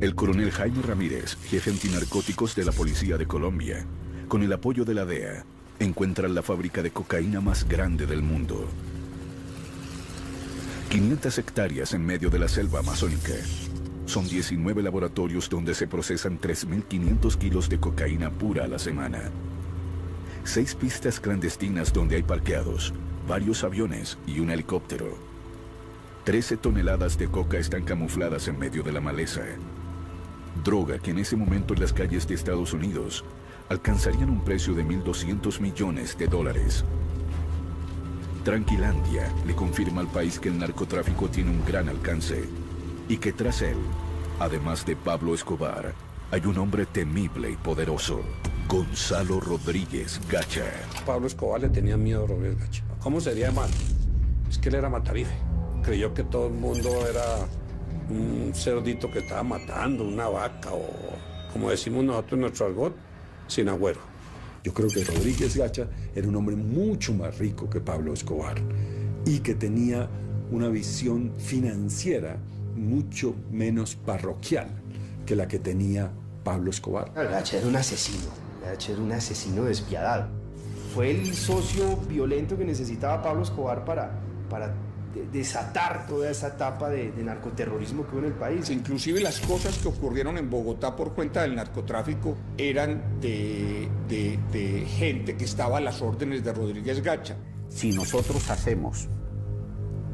El coronel Jaime Ramírez, jefe antinarcóticos de la Policía de Colombia, con el apoyo de la DEA, encuentran la fábrica de cocaína más grande del mundo. 500 hectáreas en medio de la selva amazónica. Son 19 laboratorios donde se procesan 3.500 kilos de cocaína pura a la semana. 6 pistas clandestinas donde hay parqueados, varios aviones y un helicóptero. 13 toneladas de coca están camufladas en medio de la maleza. Droga que en ese momento en las calles de Estados Unidos alcanzarían un precio de $1.200 millones. Tranquilandia le confirma al país que el narcotráfico tiene un gran alcance y que tras él, además de Pablo Escobar, hay un hombre temible y poderoso, Gonzalo Rodríguez Gacha. Pablo Escobar le tenía miedo a Rodríguez Gacha. ¿Cómo sería mal? Es que él era matarife. Creyó que todo el mundo era un cerdito que estaba matando, una vaca o, como decimos nosotros en nuestro argot, sin agüero. Yo creo que Rodríguez Gacha era un hombre mucho más rico que Pablo Escobar y que tenía una visión financiera mucho menos parroquial que la que tenía Pablo Escobar. Gacha era un asesino, Gacha era un asesino despiadado. Fue el socio violento que necesitaba Pablo Escobar para desatar toda esa etapa de narcoterrorismo que hubo en el país. Inclusive las cosas que ocurrieron en Bogotá por cuenta del narcotráfico eran de gente que estaba a las órdenes de Rodríguez Gacha. Si nosotros hacemos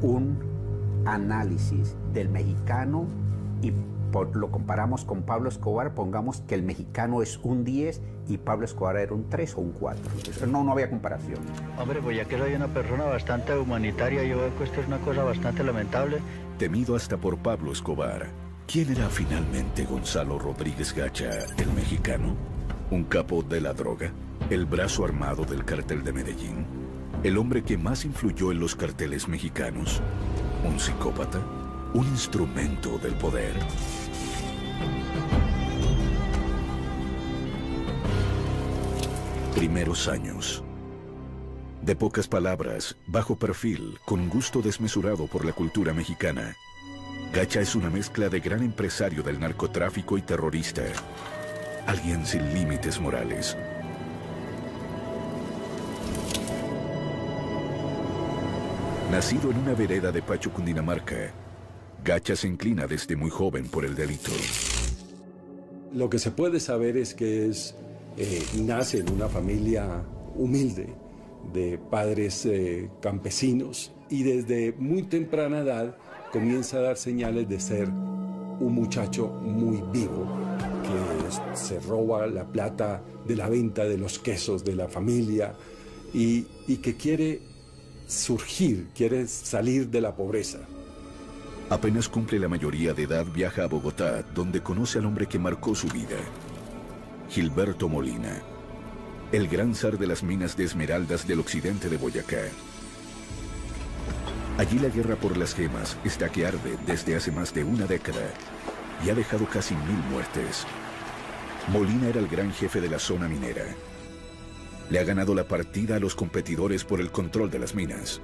un análisis del mexicano y lo comparamos con Pablo Escobar, pongamos que el mexicano es un 10 y Pablo Escobar era un 3 o un 4. Entonces, no había comparación. Hombre, pues ya que soy una persona bastante humanitaria, yo veo que esto es una cosa bastante lamentable. Temido hasta por Pablo Escobar, ¿quién era finalmente Gonzalo Rodríguez Gacha, el mexicano? ¿Un capo de la droga? ¿El brazo armado del cártel de Medellín? ¿El hombre que más influyó en los carteles mexicanos? ¿Un psicópata? ¿Un instrumento del poder? Primeros años. De pocas palabras, bajo perfil, con gusto desmesurado por la cultura mexicana. Gacha es una mezcla de gran empresario del narcotráfico y terrorista. Alguien sin límites morales. Nacido en una vereda de Pacho, Cundinamarca, Gacha se inclina desde muy joven por el delito. Lo que se puede saber es que nace en una familia humilde, de padres campesinos, y desde muy temprana edad comienza a dar señales de ser un muchacho muy vivo, que se roba la plata de la venta de los quesos de la familia y que quiere surgir, quiere salir de la pobreza. Apenas cumple la mayoría de edad, viaja a Bogotá, donde conoce al hombre que marcó su vida, Gilberto Molina, el gran zar de las minas de esmeraldas del occidente de Boyacá. Allí la guerra por las gemas está que arde desde hace más de una década y ha dejado casi 1000 muertes. Molina era el gran jefe de la zona minera. Le ha ganado la partida a los competidores por el control de las minas.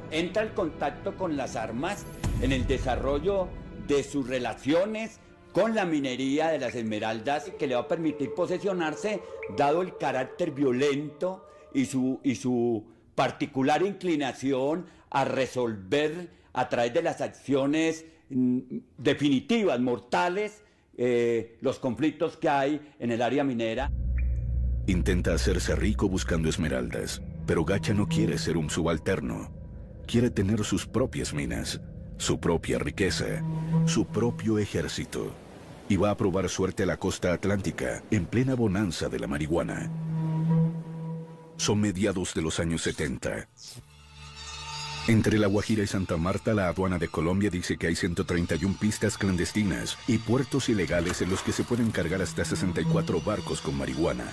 Entra el contacto con las armas en el desarrollo de sus relaciones con la minería de las esmeraldas, que le va a permitir posesionarse, dado el carácter violento y su particular inclinación a resolver a través de las acciones definitivas, mortales, los conflictos que hay en el área minera. Intenta hacerse rico buscando esmeraldas, pero Gacha no quiere ser un subalterno. Quiere tener sus propias minas, su propia riqueza, su propio ejército. Y va a probar suerte a la costa atlántica, en plena bonanza de la marihuana. Son mediados de los años 70. Entre La Guajira y Santa Marta, la aduana de Colombia dice que hay 131 pistas clandestinas y puertos ilegales en los que se pueden cargar hasta 64 barcos con marihuana.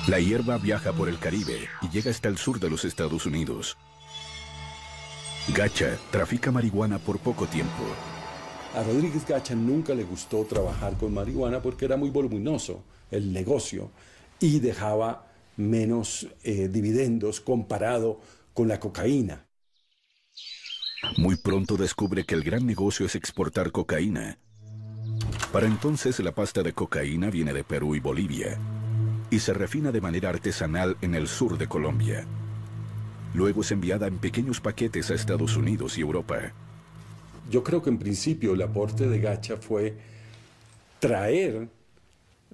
La hierba viaja por el Caribe y llega hasta el sur de los Estados Unidos. Gacha trafica marihuana por poco tiempo. A Rodríguez Gacha nunca le gustó trabajar con marihuana porque era muy voluminoso el negocio y dejaba menos dividendos comparado con la cocaína. Muy pronto descubre que el gran negocio es exportar cocaína. Para entonces la pasta de cocaína viene de Perú y Bolivia y se refina de manera artesanal en el sur de Colombia. Luego es enviada en pequeños paquetes a Estados Unidos y Europa. Yo creo que en principio el aporte de Gacha fue traer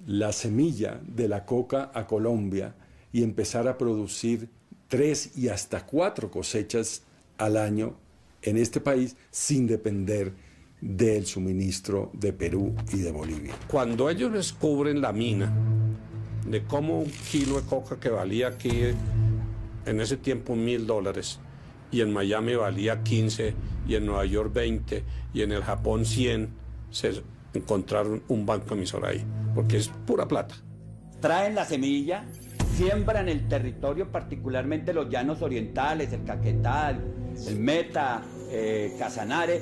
la semilla de la coca a Colombia y empezar a producir 3 y hasta 4 cosechas al año en este país sin depender del suministro de Perú y de Bolivia. Cuando ellos descubren la mina, de cómo un kilo de coca que valía aquí en ese tiempo $1.000 y en Miami valía 15 y en Nueva York 20 y en el Japón 100, se encontraron un banco emisor ahí, porque es pura plata. Traen la semilla, siembran el territorio, particularmente los llanos orientales, el Caquetá, el Meta, Casanare,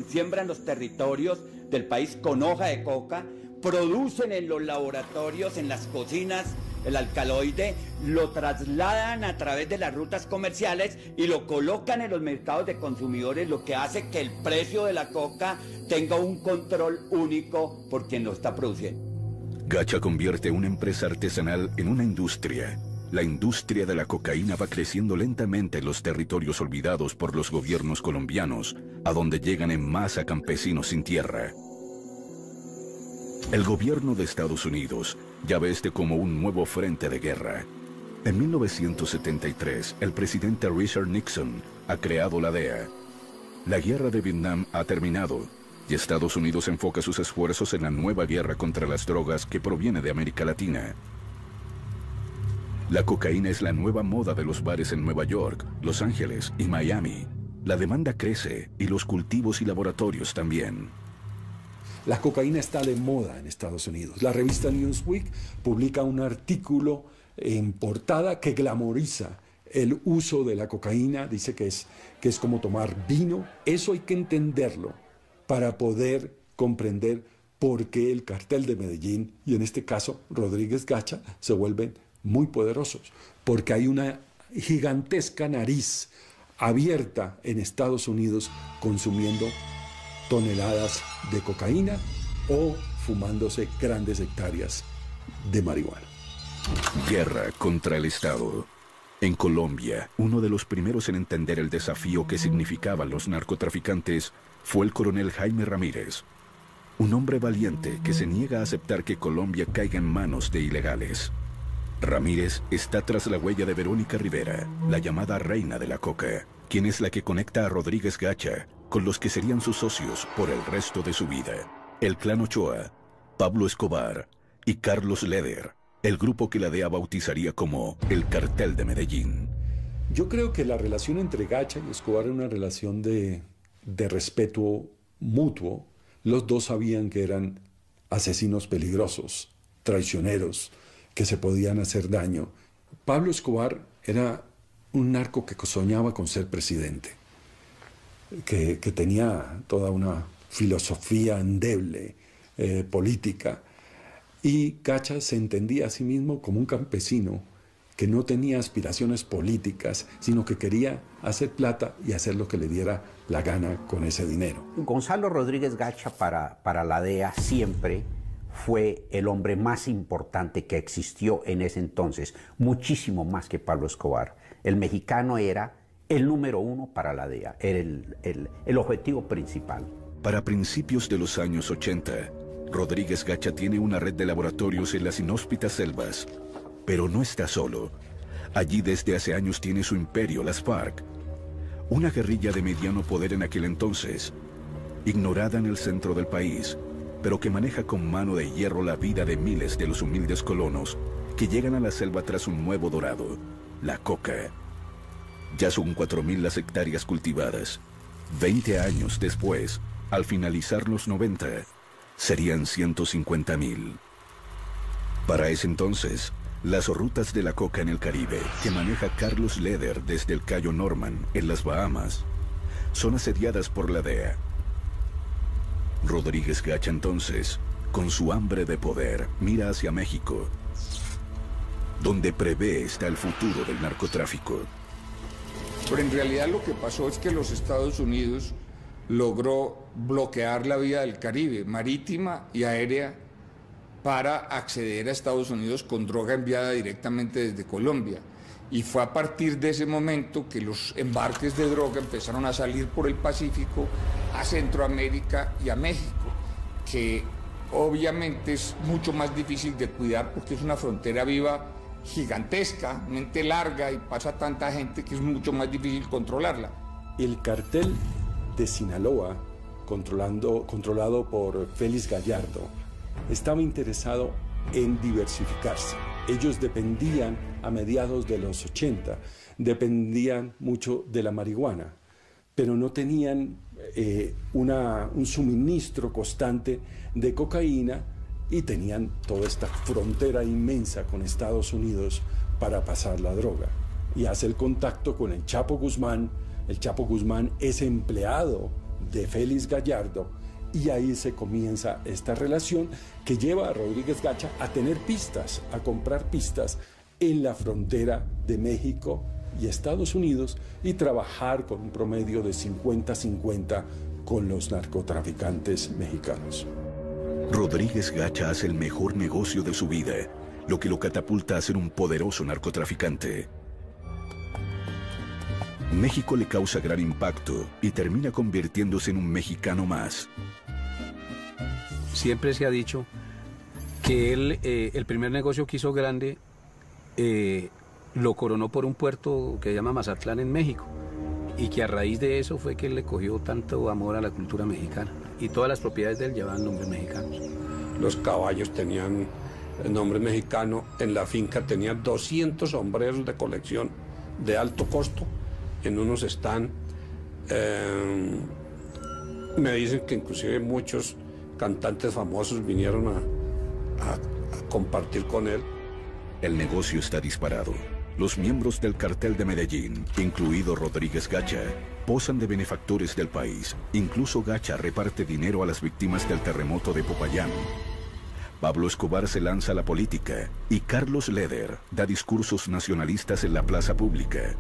siembran los territorios del país con hoja de coca, producen en los laboratorios, en las cocinas, el alcaloide, lo trasladan a través de las rutas comerciales y lo colocan en los mercados de consumidores, lo que hace que el precio de la coca tenga un control único por quien lo está produciendo. Gacha convierte una empresa artesanal en una industria. La industria de la cocaína va creciendo lentamente en los territorios olvidados por los gobiernos colombianos, a donde llegan en masa campesinos sin tierra. El gobierno de Estados Unidos ya ve este como un nuevo frente de guerra. En 1973, el presidente Richard Nixon ha creado la DEA. La guerra de Vietnam ha terminado y Estados Unidos enfoca sus esfuerzos en la nueva guerra contra las drogas que proviene de América Latina. La cocaína es la nueva moda de los bares en Nueva York, Los Ángeles y Miami. La demanda crece y los cultivos y laboratorios también. La cocaína está de moda en Estados Unidos. La revista Newsweek publica un artículo en portada que glamoriza el uso de la cocaína. Dice que es como tomar vino. Eso hay que entenderlo para poder comprender por qué el cartel de Medellín, y en este caso Rodríguez Gacha, se vuelven muy poderosos. Porque hay una gigantesca nariz abierta en Estados Unidos consumiendo toneladas de cocaína o fumándose grandes hectáreas de marihuana. Guerra contra el Estado. En Colombia, uno de los primeros en entender el desafío que significaban los narcotraficantes fue el coronel Jaime Ramírez, un hombre valiente que se niega a aceptar que Colombia caiga en manos de ilegales. Ramírez está tras la huella de Verónica Rivera, la llamada reina de la coca, quien es la que conecta a Rodríguez Gacha con los que serían sus socios por el resto de su vida. El clan Ochoa, Pablo Escobar y Carlos Leder, el grupo que la DEA bautizaría como el Cartel de Medellín. Yo creo que la relación entre Gacha y Escobar era una relación de respeto mutuo. Los dos sabían que eran asesinos peligrosos, traicioneros, que se podían hacer daño. Pablo Escobar era un narco que soñaba con ser presidente, que tenía toda una filosofía endeble, política, y Gacha se entendía a sí mismo como un campesino que no tenía aspiraciones políticas, sino que quería hacer plata y hacer lo que le diera la gana con ese dinero. Gonzalo Rodríguez Gacha para la DEA siempre fue el hombre más importante que existió en ese entonces, muchísimo más que Pablo Escobar. El mexicano era el número 1 para la DEA, era el objetivo principal. Para principios de los años 80, Rodríguez Gacha tiene una red de laboratorios en las inhóspitas selvas. Pero no está solo. Allí desde hace años tiene su imperio, las FARC. Una guerrilla de mediano poder en aquel entonces, ignorada en el centro del país, pero que maneja con mano de hierro la vida de miles de los humildes colonos que llegan a la selva tras un nuevo dorado, la coca. Ya son 4.000 las hectáreas cultivadas. 20 años después, al finalizar los 90, serían 150.000. Para ese entonces, las rutas de la coca en el Caribe, que maneja Carlos Leder desde el Cayo Norman, en las Bahamas, son asediadas por la DEA. Rodríguez Gacha entonces, con su hambre de poder, mira hacia México, donde prevé está el futuro del narcotráfico. Pero en realidad lo que pasó es que los Estados Unidos logró bloquear la vía del Caribe, marítima y aérea, para acceder a Estados Unidos con droga enviada directamente desde Colombia. Y fue a partir de ese momento que los embarques de droga empezaron a salir por el Pacífico a Centroamérica y a México, que obviamente es mucho más difícil de cuidar porque es una frontera viva gigantescamente larga y pasa tanta gente que es mucho más difícil controlarla. El cartel de Sinaloa, controlado por Félix Gallardo, estaba interesado en diversificarse. Ellos dependían, a mediados de los 80, dependían mucho de la marihuana, pero no tenían un suministro constante de cocaína y tenían toda esta frontera inmensa con Estados Unidos para pasar la droga. Y hace el contacto con el Chapo Guzmán. El Chapo Guzmán es empleado de Félix Gallardo y ahí se comienza esta relación que lleva a Rodríguez Gacha a tener pistas, a comprar pistas en la frontera de México y Estados Unidos y trabajar con un promedio de 50-50 con los narcotraficantes mexicanos. Rodríguez Gacha hace el mejor negocio de su vida, lo que lo catapulta a ser un poderoso narcotraficante. México le causa gran impacto y termina convirtiéndose en un mexicano más. Siempre se ha dicho que él, el primer negocio que hizo grande, lo coronó por un puerto que se llama Mazatlán en México, y que a raíz de eso fue que él le cogió tanto amor a la cultura mexicana, y todas las propiedades de él llevaban nombres mexicanos. Los caballos tenían el nombre mexicano, en la finca tenía 200 sombreros de colección de alto costo, en unos están, me dicen que inclusive muchos cantantes famosos vinieron a compartir con él. El negocio está disparado. Los miembros del cartel de Medellín, incluido Rodríguez Gacha, posan de benefactores del país. Incluso Gacha reparte dinero a las víctimas del terremoto de Popayán. Pablo Escobar se lanza a la política y Carlos Leder da discursos nacionalistas en la plaza pública.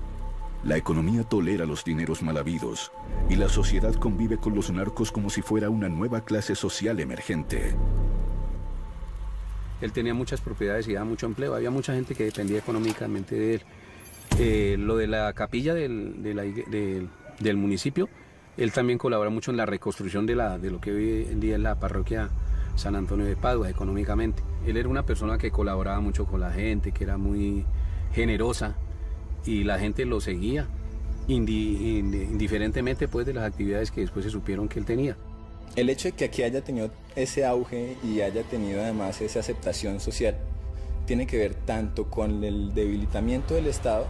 La economía tolera los dineros mal habidos y la sociedad convive con los narcos como si fuera una nueva clase social emergente. Él tenía muchas propiedades y daba mucho empleo. Había mucha gente que dependía económicamente de él. Lo de la capilla del municipio, él también colabora mucho en la reconstrucción de lo que hoy en día es la parroquia San Antonio de Padua, económicamente. Él era una persona que colaboraba mucho con la gente, que era muy generosa, y la gente lo seguía, indiferentemente pues, de las actividades que después se supieron que él tenía. El hecho de que aquí haya tenido ese auge y haya tenido además esa aceptación social tiene que ver tanto con el debilitamiento del Estado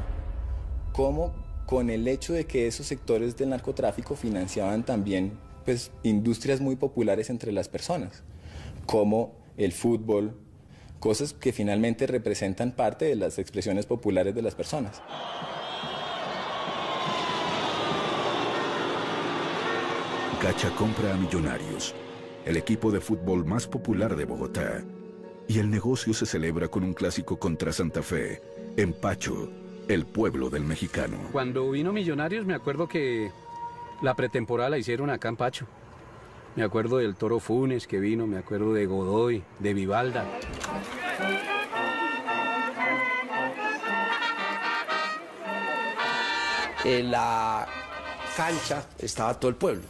como con el hecho de que esos sectores del narcotráfico financiaban también pues, industrias muy populares entre las personas, como el fútbol, cosas que finalmente representan parte de las expresiones populares de las personas. Gacha compra a Millonarios, el equipo de fútbol más popular de Bogotá, y el negocio se celebra con un clásico contra Santa Fe, en Pacho, el pueblo del mexicano. Cuando vino Millonarios me acuerdo que la pretemporada la hicieron acá en Pacho. Me acuerdo del Toro Funes que vino, me acuerdo de Godoy, de Vivalda. En la cancha estaba todo el pueblo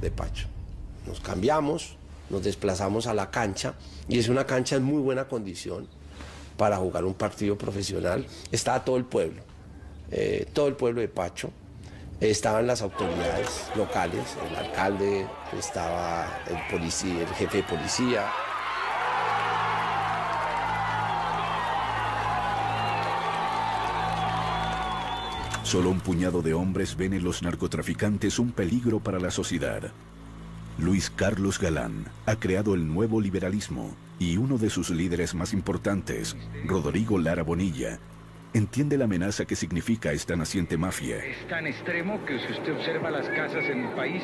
de Pacho. Nos cambiamos, nos desplazamos a la cancha y es una cancha en muy buena condición para jugar un partido profesional. Estaba todo el pueblo de Pacho. Estaban las autoridades locales, el alcalde, estaba el policía, el jefe de policía. Solo un puñado de hombres ven en los narcotraficantes un peligro para la sociedad. Luis Carlos Galán ha creado el nuevo liberalismo y uno de sus líderes más importantes, Rodrigo Lara Bonilla, entiende la amenaza que significa esta naciente mafia. Es tan extremo que si usted observa las casas en el país,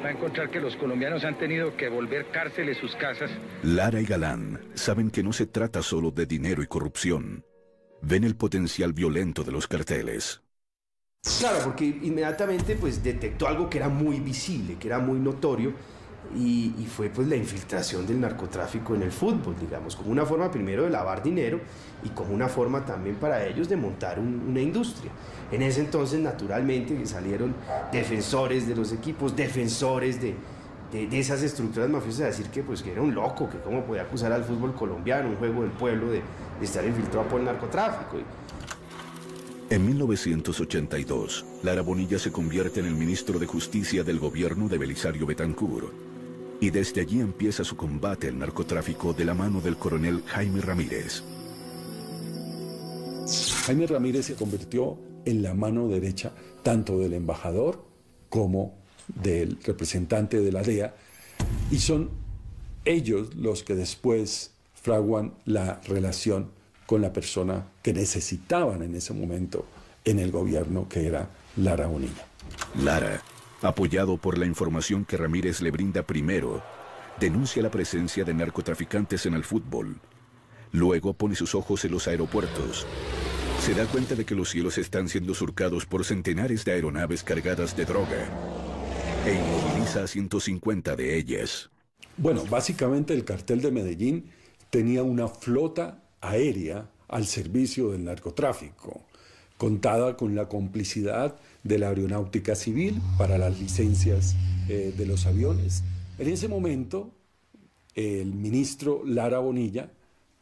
va a encontrar que los colombianos han tenido que volver cárceles sus casas. Lara y Galán saben que no se trata solo de dinero y corrupción. Ven el potencial violento de los carteles. Claro, porque inmediatamente pues detectó algo que era muy visible, que era muy notorio, y fue pues la infiltración del narcotráfico en el fútbol, digamos, como una forma primero de lavar dinero y como una forma también para ellos de montar una industria. En ese entonces, naturalmente, salieron defensores de los equipos, defensores de esas estructuras mafiosas, a decir que, pues, que era un loco, que cómo podía acusar al fútbol colombiano, un juego del pueblo, de estar infiltrado por el narcotráfico. En 1982, Lara Bonilla se convierte en el ministro de Justicia del gobierno de Belisario Betancur, y desde allí empieza su combate al narcotráfico de la mano del coronel Jaime Ramírez. Jaime Ramírez se convirtió en la mano derecha tanto del embajador como del representante de la DEA, y son ellos los que después fraguan la relación con la persona que necesitaban en ese momento en el gobierno, que era Lara Bonilla. Lara, apoyado por la información que Ramírez le brinda primero, denuncia la presencia de narcotraficantes en el fútbol. Luego pone sus ojos en los aeropuertos. Se da cuenta de que los cielos están siendo surcados por centenares de aeronaves cargadas de droga e inmoviliza a 150 de ellas. Bueno, básicamente el cartel de Medellín tenía una flota aérea al servicio del narcotráfico, contada con la complicidad de la aeronáutica civil para las licencias de los aviones. En ese momento, el ministro Lara Bonilla,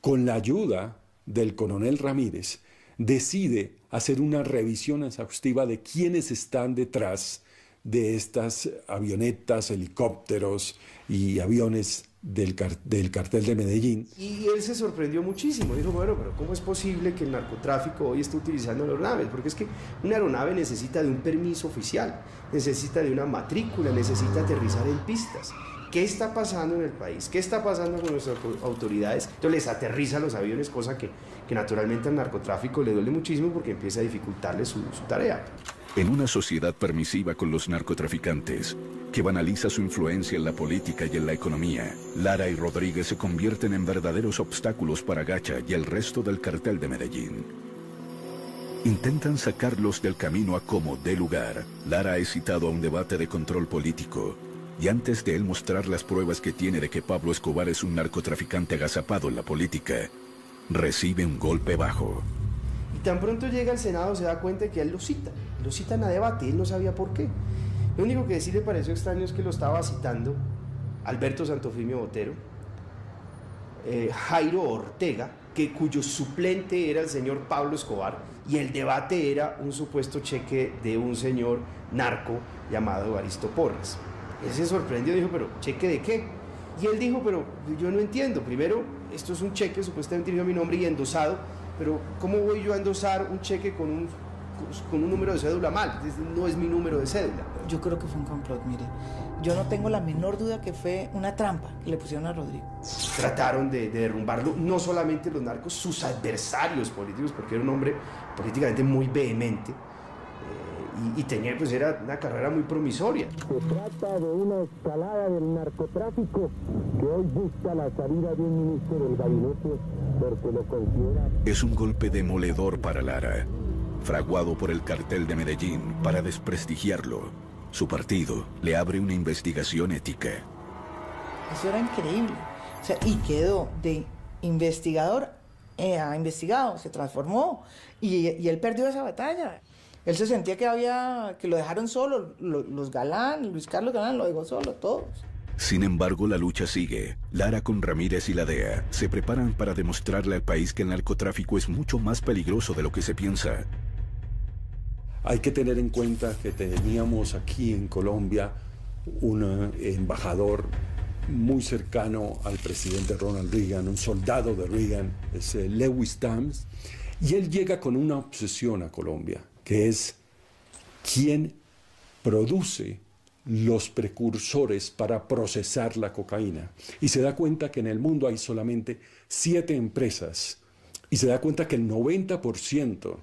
con la ayuda del coronel Ramírez, decide hacer una revisión exhaustiva de quiénes están detrás de estas avionetas, helicópteros y aviones del cartel de Medellín. Y él se sorprendió muchísimo, dijo, bueno, pero ¿cómo es posible que el narcotráfico hoy esté utilizando aeronaves? Porque es que una aeronave necesita de un permiso oficial, necesita de una matrícula, necesita aterrizar en pistas. ¿Qué está pasando en el país? ¿Qué está pasando con nuestras autoridades? Entonces les aterrizan los aviones, cosa que naturalmente al narcotráfico le duele muchísimo porque empieza a dificultarle su tarea. En una sociedad permisiva con los narcotraficantes, que banaliza su influencia en la política y en la economía, Lara y Rodríguez se convierten en verdaderos obstáculos para Gacha y el resto del cartel de Medellín. Intentan sacarlos del camino a como dé lugar. Lara es citado a un debate de control político, y antes de él mostrar las pruebas que tiene de que Pablo Escobar es un narcotraficante agazapado en la política, recibe un golpe bajo. Y tan pronto llega al Senado se da cuenta de que él lo citan a debate, y él no sabía por qué. Lo único que sí le pareció extraño es que lo estaba citando Alberto Santofimio Botero, Jairo Ortega, cuyo suplente era el señor Pablo Escobar, y el debate era un supuesto cheque de un señor narco llamado Evaristo Porras. Él se sorprendió y dijo, ¿pero cheque de qué? Y él dijo, pero yo no entiendo. Primero, esto es un cheque supuestamente a mi nombre y endosado, pero ¿cómo voy yo a endosar un cheque con un número de cédula mal? No es mi número de cédula. Yo creo que fue un complot, mire. Yo no tengo la menor duda que fue una trampa que le pusieron a Rodrigo. Trataron de derrumbarlo, no solamente los narcos, sus adversarios políticos, porque era un hombre políticamente muy vehemente. Y tenía, pues era una carrera muy promisoria. Se trata de una escalada del narcotráfico que hoy busca la salida de un ministro del gabinete porque lo considera... Es un golpe demoledor para Lara, fraguado por el cartel de Medellín para desprestigiarlo. Su partido le abre una investigación ética. Eso era increíble. O sea, y quedó de investigador a investigado, se transformó y él perdió esa batalla. Él se sentía que lo dejaron solo, los Galán, Luis Carlos Galán lo dejó solo, todos. Sin embargo, la lucha sigue. Lara con Ramírez y la DEA se preparan para demostrarle al país que el narcotráfico es mucho más peligroso de lo que se piensa. Hay que tener en cuenta que teníamos aquí en Colombia un embajador muy cercano al presidente Ronald Reagan, un soldado de Reagan, es Lewis Dams, y él llega con una obsesión a Colombia, que es quién produce los precursores para procesar la cocaína. Y se da cuenta que en el mundo hay solamente 7 empresas, y se da cuenta que el 90%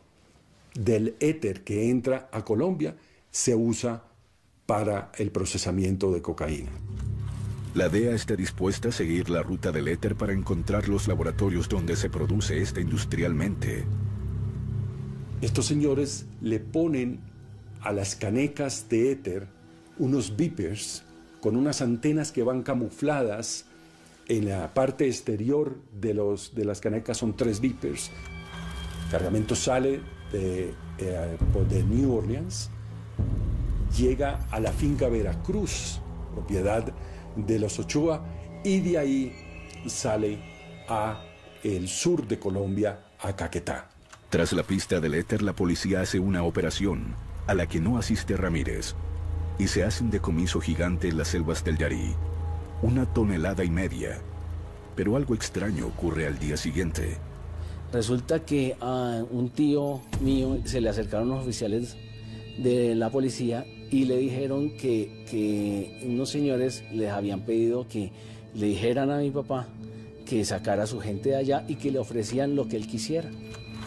del éter que entra a Colombia se usa para el procesamiento de cocaína. La DEA está dispuesta a seguir la ruta del éter para encontrar los laboratorios donde se produce esta industrialmente. Estos señores le ponen a las canecas de éter unos beepers con unas antenas que van camufladas. En la parte exterior de las canecas son 3 beepers. El cargamento sale de New Orleans, llega a la finca Veracruz, propiedad de los Ochoa, y de ahí sale a el sur de Colombia, a Caquetá. Tras la pista del éter, la policía hace una operación a la que no asiste Ramírez y se hace un decomiso gigante en las selvas del Yarí. 1,5 toneladas. Pero algo extraño ocurre al día siguiente. Resulta que a un tío mío se le acercaron los oficiales de la policía y le dijeron que unos señores les habían pedido que le dijeran a mi papá que sacara a su gente de allá y que le ofrecían lo que él quisiera.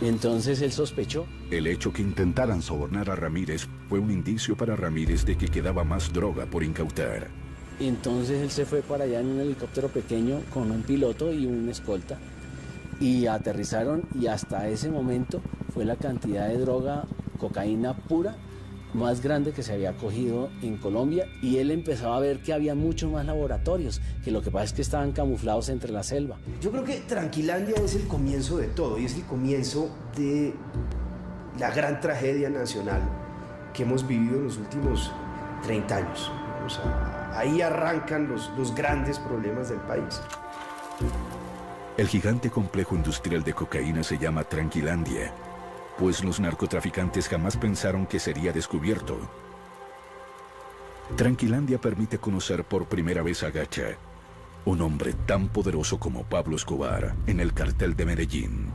Entonces él sospechó. El hecho que intentaran sobornar a Ramírez fue un indicio para Ramírez de que quedaba más droga por incautar. Entonces él se fue para allá en un helicóptero pequeño con un piloto y un escolta y aterrizaron, y hasta ese momento fue la cantidad de droga, cocaína pura, más grande que se había cogido en Colombia, y él empezaba a ver que había muchos más laboratorios, que lo que pasa es que estaban camuflados entre la selva. Yo creo que Tranquilandia es el comienzo de todo, y es el comienzo de la gran tragedia nacional que hemos vivido en los últimos 30 años. O sea, ahí arrancan los grandes problemas del país. El gigante complejo industrial de cocaína se llama Tranquilandia, pues los narcotraficantes jamás pensaron que sería descubierto. Tranquilandia permite conocer por primera vez a Gacha, un hombre tan poderoso como Pablo Escobar en el cartel de Medellín.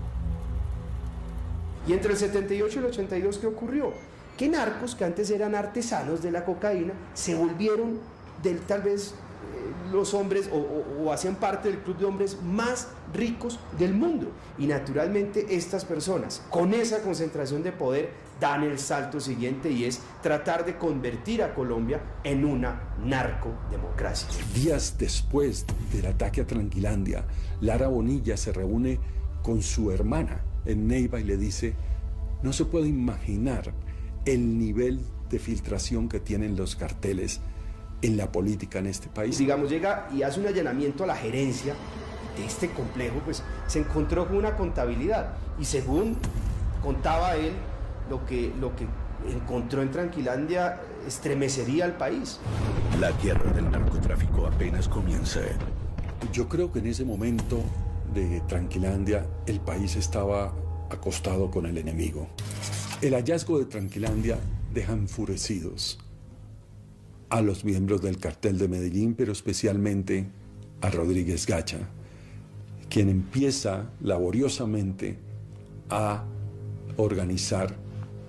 Y entre el 78 y el 82, ¿qué ocurrió? Que narcos que antes eran artesanos de la cocaína se volvieron tal vez los hombres o hacían parte del club de hombres más ricos del mundo. Y naturalmente estas personas, con esa concentración de poder, dan el salto siguiente, y es tratar de convertir a Colombia en una narcodemocracia. Días después del ataque a Tranquilandia, Lara Bonilla se reúne con su hermana en Neiva y le dice: no se puede imaginar el nivel de filtración que tienen los carteles en la política en este país. Digamos, llega y hace un allanamiento a la gerencia de este complejo, pues se encontró con una contabilidad, y según contaba él, lo que encontró en Tranquilandia estremecería al país. La guerra del narcotráfico apenas comienza. Yo creo que en ese momento de Tranquilandia el país estaba acostado con el enemigo. El hallazgo de Tranquilandia deja enfurecidos a los miembros del cartel de Medellín, pero especialmente a Rodríguez Gacha, quien empieza laboriosamente a organizar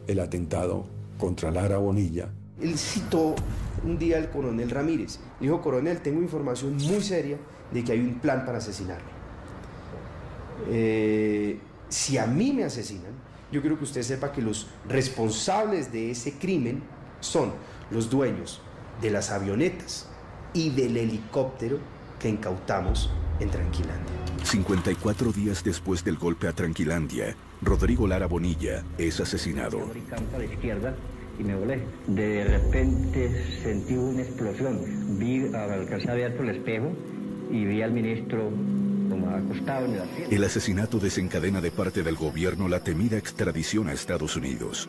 el atentado contra Lara Bonilla. Él citó un día al coronel Ramírez. Dijo: coronel, tengo información muy seria de que hay un plan para asesinarme. Si a mí me asesinan, yo quiero que usted sepa que los responsables de ese crimen son los dueños de las avionetas y del helicóptero que incautamos en Tranquilandia. 54 días después del golpe a Tranquilandia, Rodrigo Lara Bonilla es asesinado. A la izquierda y me volé. De repente sentí una explosión. Alcancé a ver por el espejo y vi al ministro como acostado en el asiento. El asesinato desencadena de parte del gobierno la temida extradición a Estados Unidos.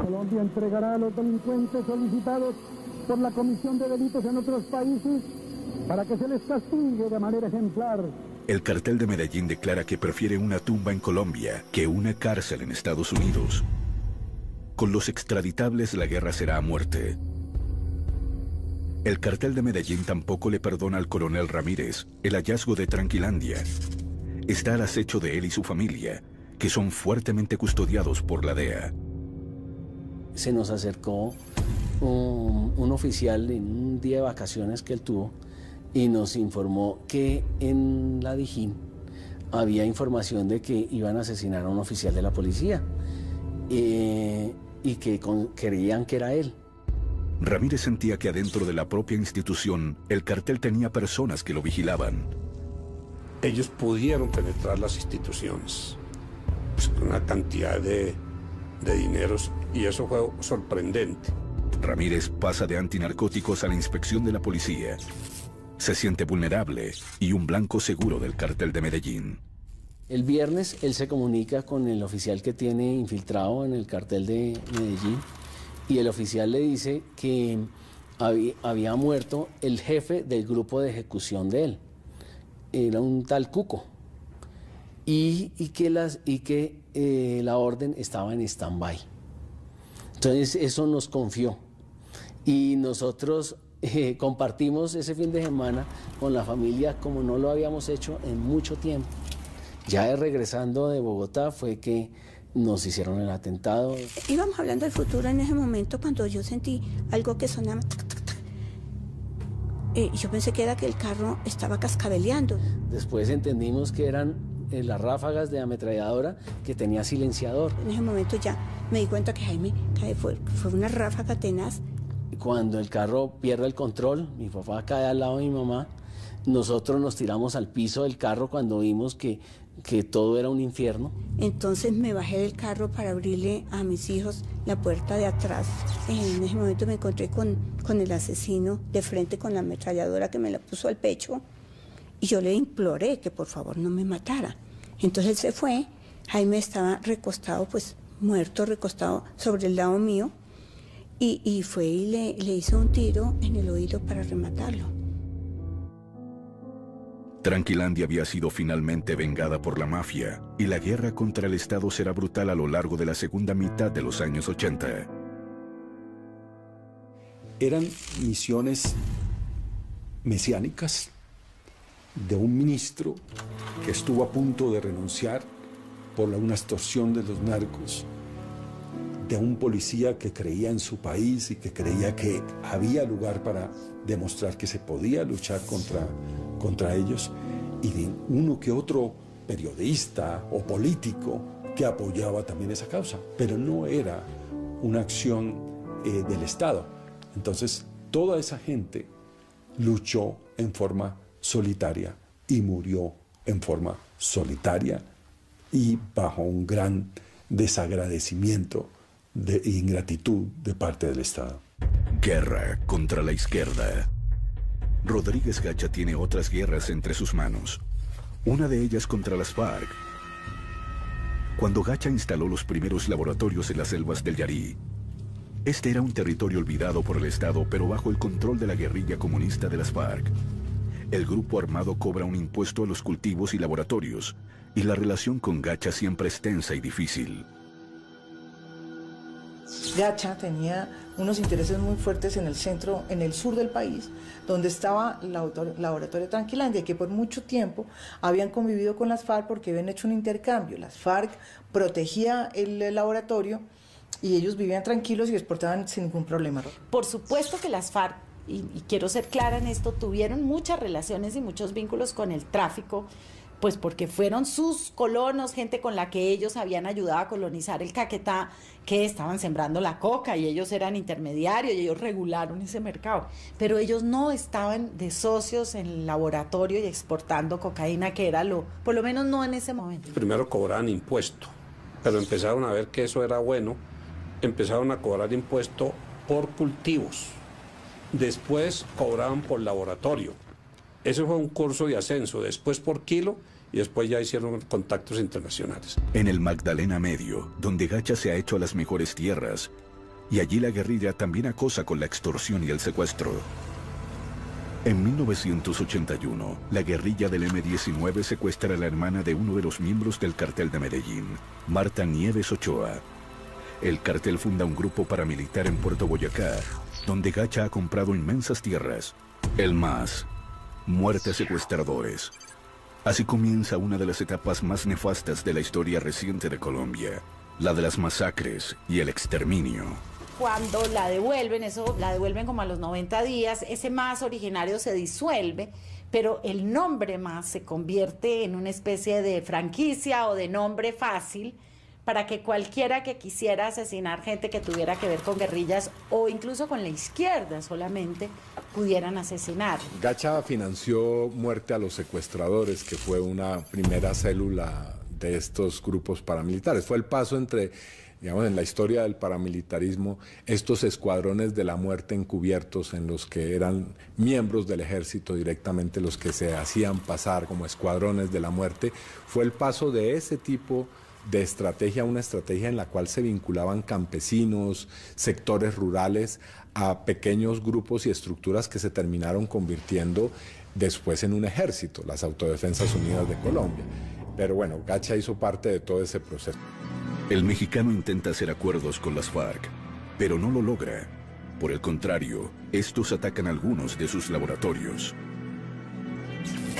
Colombia entregará a los delincuentes solicitados por la comisión de delitos en otros países para que se les castigue de manera ejemplar. El cartel de Medellín declara que prefiere una tumba en Colombia que una cárcel en Estados Unidos. Con los extraditables la guerra será a muerte. El cartel de Medellín tampoco le perdona al coronel Ramírez el hallazgo de Tranquilandia. Está al acecho de él y su familia, que son fuertemente custodiados por la DEA. Se nos acercó un oficial en un día de vacaciones que él tuvo y nos informó que en la Dijín había información de que iban a asesinar a un oficial de la policía y que creían que era él. Ramírez sentía que adentro de la propia institución el cartel tenía personas que lo vigilaban. Ellos pudieron penetrar las instituciones, pues, con una cantidad de de dineros, y eso fue sorprendente. Ramírez pasa de antinarcóticos a la inspección de la policía. Se siente vulnerable y un blanco seguro del cartel de Medellín. El viernes él se comunica con el oficial que tiene infiltrado en el cartel de Medellín y el oficial le dice que había muerto el jefe del grupo de ejecución de él. Era un tal Cuco. Y que la orden estaba en stand-by. Entonces eso nos confió. Y nosotros compartimos ese fin de semana con la familia como no lo habíamos hecho en mucho tiempo. Ya regresando de Bogotá fue que nos hicieron el atentado. Íbamos hablando del futuro en ese momento cuando yo sentí algo que sonaba tac, tac, tac. Y yo pensé que era que el carro estaba cascabeleando. Después entendimos que eran las ráfagas de ametralladora que tenía silenciador. En ese momento ya me di cuenta que Jaime fue una ráfaga tenaz. Cuando el carro pierde el control, mi papá cae al lado de mi mamá, nosotros nos tiramos al piso del carro cuando vimos que todo era un infierno. Entonces me bajé del carro para abrirle a mis hijos la puerta de atrás. En ese momento me encontré con el asesino de frente con la ametralladora que me la puso al pecho y yo le imploré que por favor no me matara. Entonces él se fue, Jaime estaba recostado, pues muerto, recostado sobre el lado mío y fue y le hizo un tiro en el oído para rematarlo. Tranquilandia había sido finalmente vengada por la mafia y la guerra contra el Estado será brutal a lo largo de la segunda mitad de los años 80. Eran misiones mesiánicas de un ministro que estuvo a punto de renunciar por una extorsión de los narcos, de un policía que creía en su país y que creía que había lugar para demostrar que se podía luchar contra ellos, y de uno que otro periodista o político que apoyaba también esa causa, pero no era una acción del Estado. Entonces toda esa gente luchó en forma solitaria y murió en forma solitaria y bajo un gran desagradecimiento de ingratitud de parte del Estado. Guerra contra la izquierda. Rodríguez Gacha tiene otras guerras entre sus manos. Una de ellas contra las FARC. Cuando Gacha instaló los primeros laboratorios en las selvas del Yarí, este era un territorio olvidado por el Estado, pero bajo el control de la guerrilla comunista de las FARC. El grupo armado cobra un impuesto a los cultivos y laboratorios, y la relación con Gacha siempre es tensa y difícil. Gacha tenía unos intereses muy fuertes en el centro, en el sur del país, donde estaba el laboratorio Tranquilandia, que por mucho tiempo habían convivido con las FARC porque habían hecho un intercambio. Las FARC protegía el laboratorio y ellos vivían tranquilos y exportaban sin ningún problema. Por supuesto que las FARC, y quiero ser clara en esto, tuvieron muchas relaciones y muchos vínculos con el tráfico, pues porque fueron sus colonos, gente con la que ellos habían ayudado a colonizar el Caquetá, que estaban sembrando la coca y ellos eran intermediarios y ellos regularon ese mercado. Pero ellos no estaban de socios en el laboratorio y exportando cocaína, que era por lo menos no en ese momento. Primero cobraban impuesto, pero empezaron a ver que eso era bueno, empezaron a cobrar impuesto por cultivos. Después cobraban por laboratorio. Ese fue un curso de ascenso, después por kilo y después ya hicieron contactos internacionales. En el Magdalena Medio, donde Gacha se ha hecho a las mejores tierras, y allí la guerrilla también acosa con la extorsión y el secuestro. En 1981, la guerrilla del M-19 secuestra a la hermana de uno de los miembros del cartel de Medellín, Marta Nieves Ochoa. El cartel funda un grupo paramilitar en Puerto Boyacá, donde Gacha ha comprado inmensas tierras. El MAS, muerte a secuestradores. Así comienza una de las etapas más nefastas de la historia reciente de Colombia, la de las masacres y el exterminio. Cuando la devuelven como a los 90 días, ese MAS originario se disuelve, pero el nombre MAS se convierte en una especie de franquicia o de nombre fácil para que cualquiera que quisiera asesinar gente que tuviera que ver con guerrillas o incluso con la izquierda solamente pudieran asesinar. Gacha financió Muerte a los Secuestradores, que fue una primera célula de estos grupos paramilitares. Fue el paso entre digamos, en la historia del paramilitarismo, estos escuadrones de la muerte encubiertos en los que eran miembros del ejército directamente los que se hacían pasar como escuadrones de la muerte, fue el paso de ese tipo de estrategia a una estrategia en la cual se vinculaban campesinos, sectores rurales, a pequeños grupos y estructuras que se terminaron convirtiendo después en un ejército, las Autodefensas Unidas de Colombia. Pero bueno, Gacha hizo parte de todo ese proceso. El mexicano intenta hacer acuerdos con las FARC, pero no lo logra. Por el contrario, estos atacan algunos de sus laboratorios.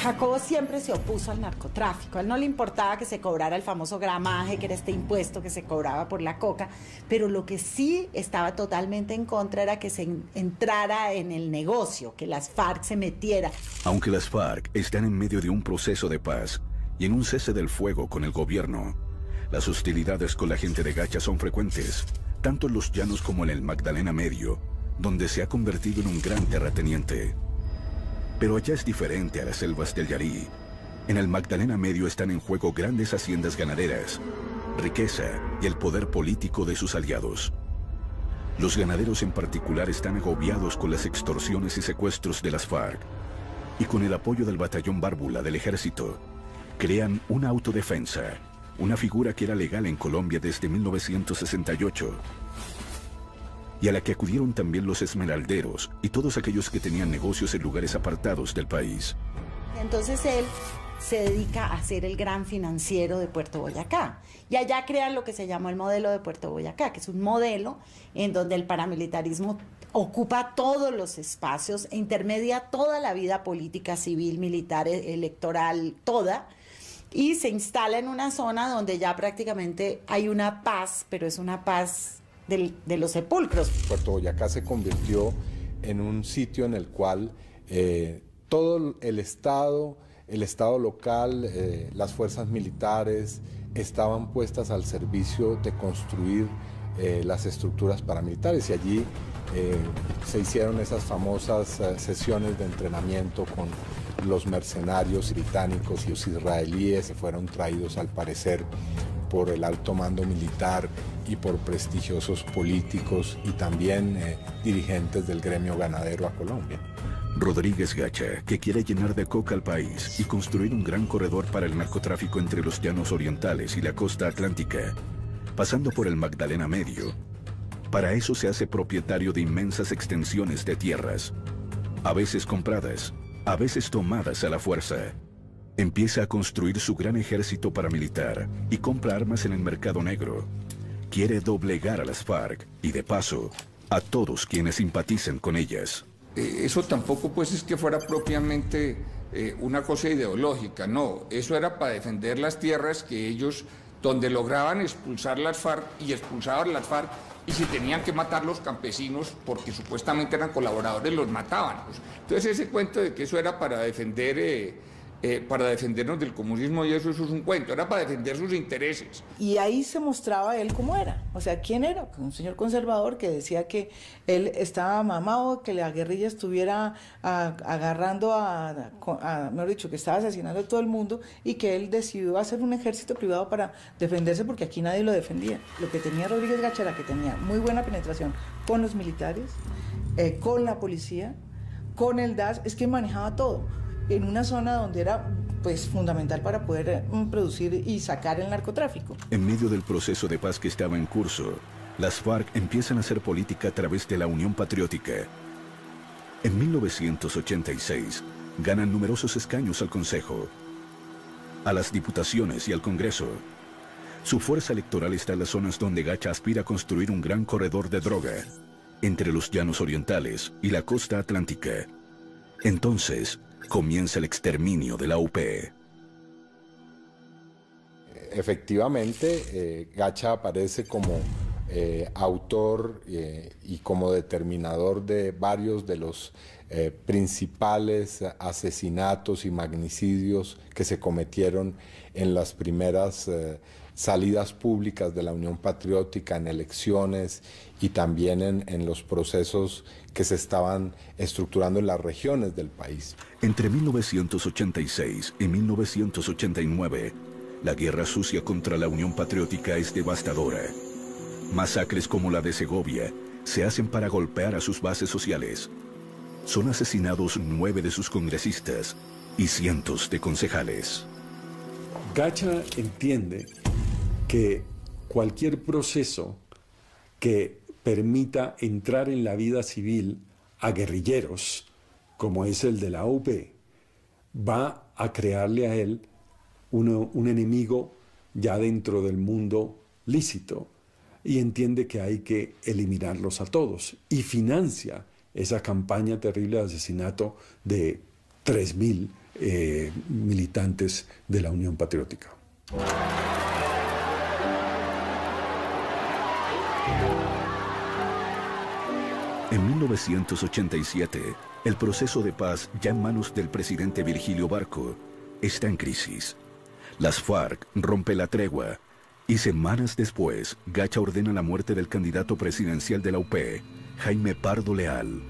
Jacobo siempre se opuso al narcotráfico. A él no le importaba que se cobrara el famoso gramaje, que era este impuesto que se cobraba por la coca, pero lo que sí estaba totalmente en contra era que se entrara en el negocio, que las FARC se metiera. Aunque las FARC están en medio de un proceso de paz y en un cese del fuego con el gobierno, las hostilidades con la gente de Gacha son frecuentes, tanto en los llanos como en el Magdalena Medio, donde se ha convertido en un gran terrateniente. Pero allá es diferente a las selvas del Yarí. En el Magdalena Medio están en juego grandes haciendas ganaderas, riqueza y el poder político de sus aliados. Los ganaderos en particular están agobiados con las extorsiones y secuestros de las FARC, y con el apoyo del batallón Bárbula del ejército, crean una autodefensa, una figura que era legal en Colombia desde 1968, y a la que acudieron también los esmeralderos y todos aquellos que tenían negocios en lugares apartados del país. Entonces él se dedica a ser el gran financiero de Puerto Boyacá. Y allá crean lo que se llamó el modelo de Puerto Boyacá, que es un modelo en donde el paramilitarismo ocupa todos los espacios e intermedia toda la vida política, civil, militar, electoral, toda, y se instala en una zona donde ya prácticamente hay una paz, pero es una paz de los sepulcros. Puerto Boyacá se convirtió en un sitio en el cual todo el Estado local, las fuerzas militares estaban puestas al servicio de construir las estructuras paramilitares, y allí se hicieron esas famosas sesiones de entrenamiento con los mercenarios británicos y los israelíes, que fueron traídos al parecer por el alto mando militar y por prestigiosos políticos y también dirigentes del gremio ganadero a Colombia. Rodríguez Gacha, que quiere llenar de coca al país y construir un gran corredor para el narcotráfico entre los llanos orientales y la costa atlántica, pasando por el Magdalena Medio. Para eso se hace propietario de inmensas extensiones de tierras, a veces compradas, a veces tomadas a la fuerza. Empieza a construir su gran ejército paramilitar y compra armas en el mercado negro. Quiere doblegar a las FARC y, de paso, a todos quienes simpaticen con ellas. Eso tampoco pues es que fuera propiamente una cosa ideológica, no. Eso era para defender las tierras que ellos, donde lograban expulsar las FARC y expulsaban las FARC, y si tenían que matar los campesinos porque supuestamente eran colaboradores, los mataban. Entonces ese cuento de que eso era para defender... para defendernos del comunismo, y eso es un cuento, era para defender sus intereses. Y ahí se mostraba él cómo era, o sea, ¿quién era? Un señor conservador que decía que él estaba mamado, que la guerrilla estuviera agarrando mejor dicho, que estaba asesinando a todo el mundo, y que él decidió hacer un ejército privado para defenderse porque aquí nadie lo defendía. Lo que tenía Rodríguez Gacha era que tenía muy buena penetración con los militares, con la policía, con el DAS, es que manejaba todo en una zona donde era pues fundamental para poder producir y sacar el narcotráfico. En medio del proceso de paz que estaba en curso, las FARC empiezan a hacer política a través de la Unión Patriótica. En 1986 ganan numerosos escaños al Consejo, a las diputaciones y al Congreso. Su fuerza electoral está en las zonas donde Gacha aspira a construir un gran corredor de droga entre los llanos orientales y la costa atlántica. Entonces comienza el exterminio de la UP. Efectivamente, Gacha aparece como autor y como determinador de varios de los principales asesinatos y magnicidios que se cometieron en las primeras salidas públicas de la Unión Patriótica, en elecciones y también en los procesos que se estaban estructurando en las regiones del país. Entre 1986 y 1989, la guerra sucia contra la Unión Patriótica es devastadora. Masacres como la de Segovia se hacen para golpear a sus bases sociales. Son asesinados 9 de sus congresistas y cientos de concejales. Gacha entiende que cualquier proceso que permita entrar en la vida civil a guerrilleros, como es el de la UP, va a crearle a él un enemigo ya dentro del mundo lícito, y entiende que hay que eliminarlos a todos, y financia esa campaña terrible de asesinato de 3.000 militantes de la Unión Patriótica. En 1987, el proceso de paz, ya en manos del presidente Virgilio Barco, está en crisis. Las FARC rompen la tregua y semanas después, Gacha ordena la muerte del candidato presidencial de la UP, Jaime Pardo Leal,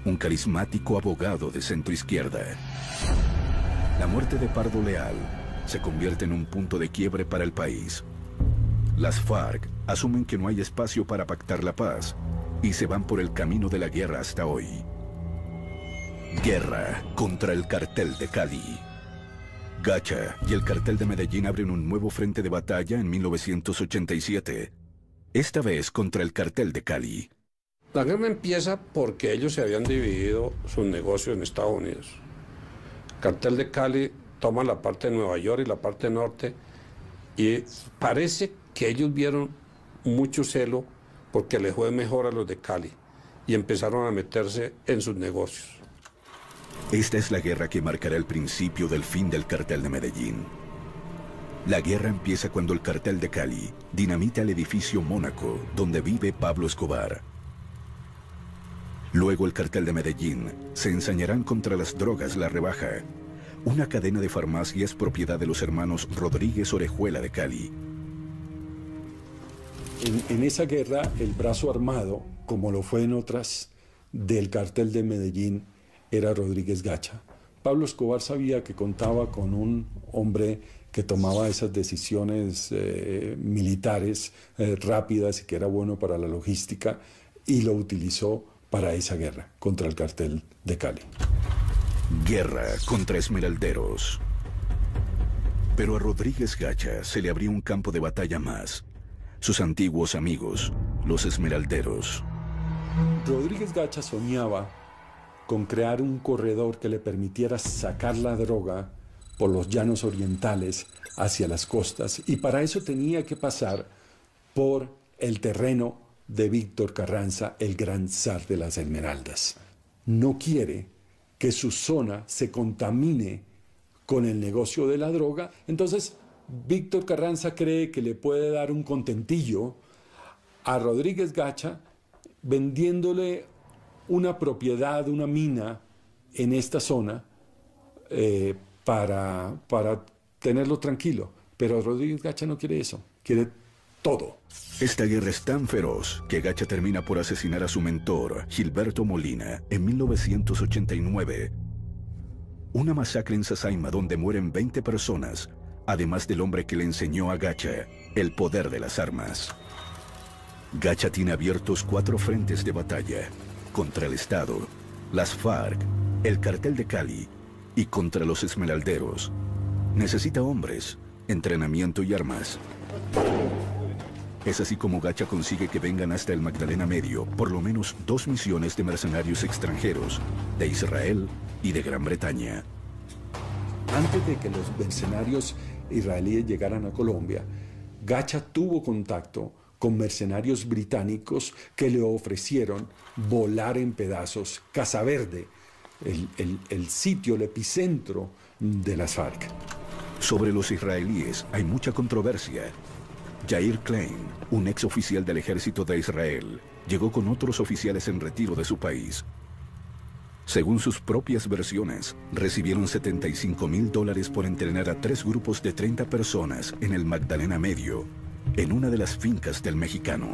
un carismático abogado de centroizquierda. La muerte de Pardo Leal se convierte en un punto de quiebre para el país. Las FARC asumen que no hay espacio para pactar la paz y se van por el camino de la guerra hasta hoy. Guerra contra el cartel de Cali. Gacha y el cartel de Medellín abren un nuevo frente de batalla en 1987, esta vez contra el cartel de Cali. La guerra empieza porque ellos se habían dividido sus negocios en Estados Unidos. El cartel de Cali toma la parte de Nueva York y la parte norte, y parece que ellos vieron mucho celo porque les fue mejor a los de Cali y empezaron a meterse en sus negocios. Esta es la guerra que marcará el principio del fin del cartel de Medellín. La guerra empieza cuando el cartel de Cali dinamita el edificio Mónaco, donde vive Pablo Escobar. Luego el cartel de Medellín se ensañarán contra las drogas La Rebaja, una cadena de farmacias propiedad de los hermanos Rodríguez Orejuela de Cali. En esa guerra, el brazo armado, como lo fue en otras, del cartel de Medellín, era Rodríguez Gacha. Pablo Escobar sabía que contaba con un hombre que tomaba esas decisiones militares rápidas y que era bueno para la logística, y lo utilizó para esa guerra contra el cartel de Cali. Guerra contra esmeralderos. Pero a Rodríguez Gacha se le abrió un campo de batalla más. Sus antiguos amigos, los esmeralderos. Rodríguez Gacha soñaba con crear un corredor que le permitiera sacar la droga por los llanos orientales hacia las costas, y para eso tenía que pasar por el terreno de Víctor Carranza, el gran zar de las Esmeraldas. No quiere que su zona se contamine con el negocio de la droga, entonces Víctor Carranza cree que le puede dar un contentillo a Rodríguez Gacha vendiéndole una propiedad, una mina en esta zona para tenerlo tranquilo. Pero Rodríguez Gacha no quiere eso, quiere todo. Esta guerra es tan feroz que Gacha termina por asesinar a su mentor, Gilberto Molina, en 1989. Una masacre en Sasaima donde mueren 20 personas, además del hombre que le enseñó a Gacha el poder de las armas. Gacha tiene abiertos 4 frentes de batalla: contra el Estado, las FARC, el cartel de Cali y contra los esmeralderos. Necesita hombres, entrenamiento y armas. Es así como Gacha consigue que vengan hasta el Magdalena Medio por lo menos 2 misiones de mercenarios extranjeros, de Israel y de Gran Bretaña. Antes de que los mercenarios israelíes llegaran a Colombia, Gacha tuvo contacto con mercenarios británicos que le ofrecieron volar en pedazos Casa Verde, el sitio, el epicentro de las FARC. Sobre los israelíes hay mucha controversia. Yair Klein, un ex oficial del ejército de Israel, llegó con otros oficiales en retiro de su país. Según sus propias versiones, recibieron $75,000 por entrenar a 3 grupos de 30 personas en el Magdalena Medio, en una de las fincas del mexicano.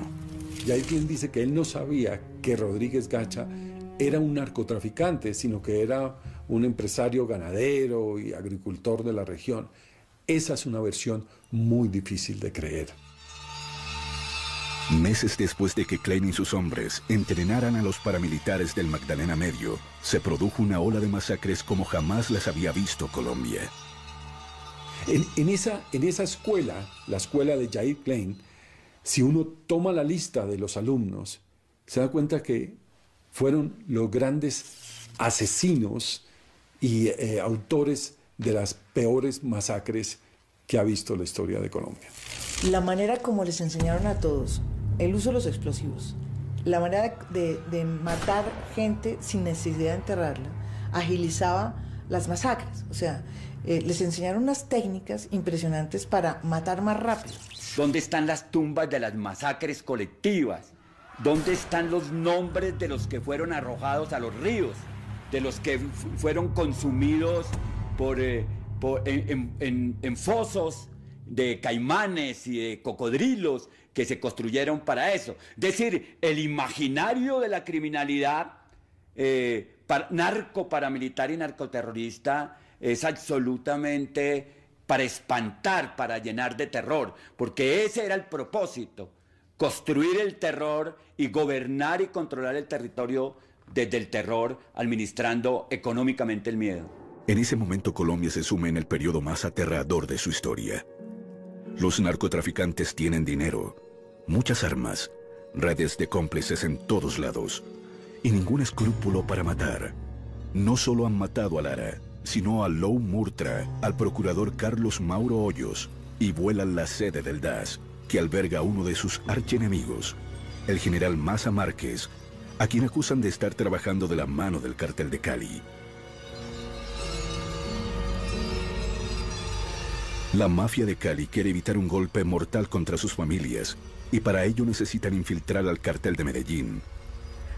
Y hay quien dice que él no sabía que Rodríguez Gacha era un narcotraficante, sino que era un empresario ganadero y agricultor de la región. Esa es una versión muy difícil de creer. Meses después de que Klein y sus hombres entrenaran a los paramilitares del Magdalena Medio, se produjo una ola de masacres como jamás las había visto Colombia. En esa escuela, la escuela de Jair Klein, si uno toma la lista de los alumnos, se da cuenta que fueron los grandes asesinos y autores de las peores masacres que ha visto la historia de Colombia. La manera como les enseñaron a todos el uso de los explosivos, la manera de matar gente sin necesidad de enterrarla, agilizaba las masacres. O sea, les enseñaron unas técnicas impresionantes para matar más rápido. ¿Dónde están las tumbas de las masacres colectivas? ¿Dónde están los nombres de los que fueron arrojados a los ríos? De los que fueron consumidos en fosos de caimanes y de cocodrilos que se construyeron para eso. Es decir, el imaginario de la criminalidad paramilitar y narcoterrorista es absolutamente para espantar, para llenar de terror, porque ese era el propósito, construir el terror y gobernar y controlar el territorio desde el terror, administrando económicamente el miedo. En ese momento Colombia se suma en el periodo más aterrador de su historia. Los narcotraficantes tienen dinero, muchas armas, redes de cómplices en todos lados y ningún escrúpulo para matar. No solo han matado a Lara, sino a Lou Murtra, al procurador Carlos Mauro Hoyos, y vuelan la sede del DAS, que alberga a uno de sus archienemigos, el general Maza Márquez, a quien acusan de estar trabajando de la mano del Cartel de Cali. La mafia de Cali quiere evitar un golpe mortal contra sus familias y para ello necesitan infiltrar al Cartel de Medellín.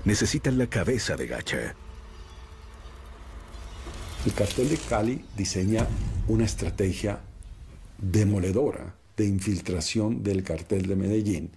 Necesitan la cabeza de Gacha. El Cartel de Cali diseña una estrategia demoledora de infiltración del Cartel de Medellín,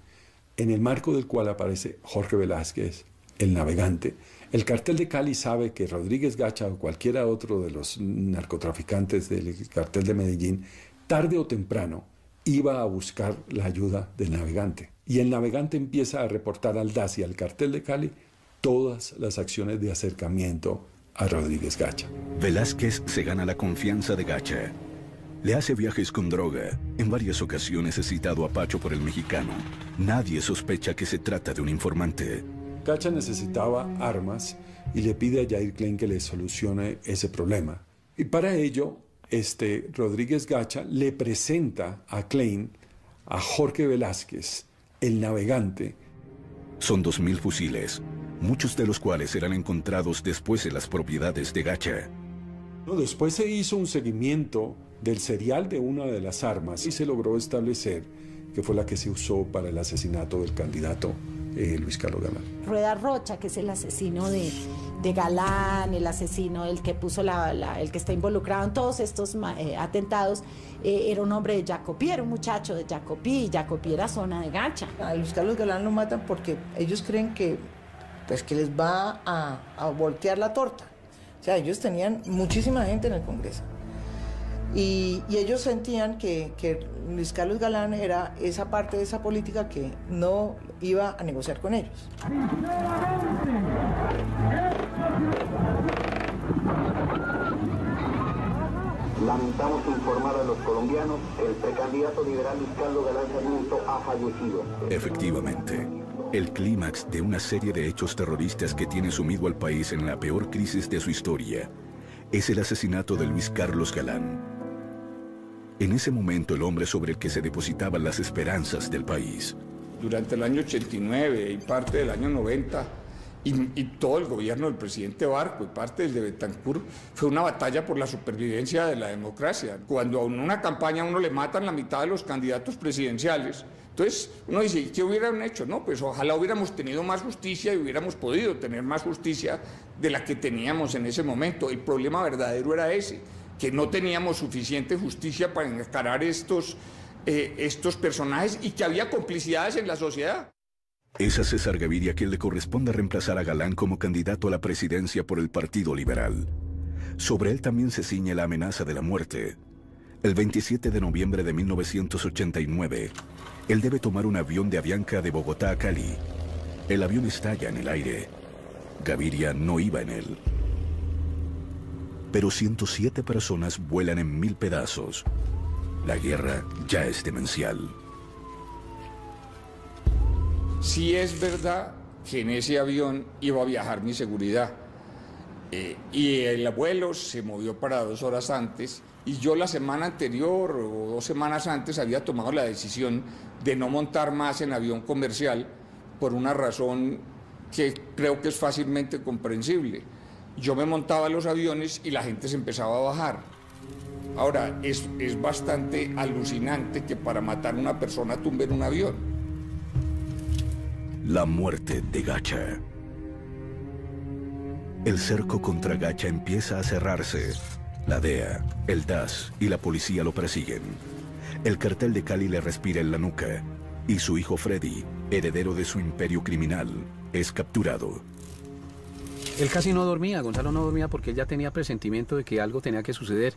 en el marco del cual aparece Jorge Velázquez, el navegante. El Cartel de Cali sabe que Rodríguez Gacha o cualquiera otro de los narcotraficantes del Cartel de Medellín tarde o temprano iba a buscar la ayuda del navegante. Y el navegante empieza a reportar al DAS y al Cartel de Cali todas las acciones de acercamiento a Rodríguez Gacha. Velázquez se gana la confianza de Gacha. Le hace viajes con droga. En varias ocasiones es citado a Pacho por el mexicano. Nadie sospecha que se trata de un informante. Gacha necesitaba armas y le pide a Jair Klein que le solucione ese problema. Y para ello, Rodríguez Gacha le presenta a Klein a Jorge Velázquez, el navegante. Son 2.000 fusiles, muchos de los cuales serán encontrados después en las propiedades de Gacha. Después se hizo un seguimiento del serial de una de las armas y se logró establecer que fue la que se usó para el asesinato del candidato Luis Carlos Galán. Rueda Rocha, que es el asesino de Galán, el asesino, el que puso el que está involucrado en todos estos atentados, era un hombre de Jacopí, era un muchacho de Jacopí, y Jacopí era zona de Gacha. A Luis Carlos Galán lo matan porque ellos creen que les va a voltear la torta. O sea, ellos tenían muchísima gente en el Congreso. Y ellos sentían que Luis Carlos Galán era esa parte de esa política que no iba a negociar con ellos. Lamentamos informar a los colombianos que el precandidato liberal Luis Carlos Galán Sarmiento ha fallecido. Efectivamente, el clímax de una serie de hechos terroristas que tiene sumido al país en la peor crisis de su historia es el asesinato de Luis Carlos Galán. En ese momento, el hombre sobre el que se depositaban las esperanzas del país. Durante el año 89 y parte del año 90, y todo el gobierno del presidente Barco y parte del de Betancur, fue una batalla por la supervivencia de la democracia. Cuando a una campaña a uno le matan la mitad de los candidatos presidenciales, entonces uno dice, ¿qué hubieran hecho? No, pues ojalá hubiéramos tenido más justicia y hubiéramos podido tener más justicia de la que teníamos en ese momento. El problema verdadero era ese, que no teníamos suficiente justicia para encarar estos personajes y que había complicidades en la sociedad. Es a César Gaviria quien le corresponde reemplazar a Galán como candidato a la presidencia por el Partido Liberal. Sobre él también se ciñe la amenaza de la muerte. El 27 de noviembre de 1989, Él debe tomar un avión de Avianca de Bogotá a Cali. El avión estalla en el aire. Gaviria no iba en él. Pero 107 personas vuelan en 1000 pedazos. La guerra ya es demencial. Sí es verdad que en ese avión iba a viajar mi seguridad. Y el vuelo se movió para 2 horas antes. Y yo la semana anterior o 2 semanas antes había tomado la decisión de no montar más en avión comercial por una razón que creo que es fácilmente comprensible. Yo me montaba en los aviones y la gente se empezaba a bajar. Ahora, es bastante alucinante que para matar a una persona tumben un avión. La muerte de Gacha. El cerco contra Gacha empieza a cerrarse. La DEA, el DAS y la policía lo persiguen. El cartel de Cali le respira en la nuca. Y su hijo Freddy, heredero de su imperio criminal, es capturado. Él casi no dormía, Gonzalo no dormía porque él ya tenía presentimiento de que algo tenía que suceder.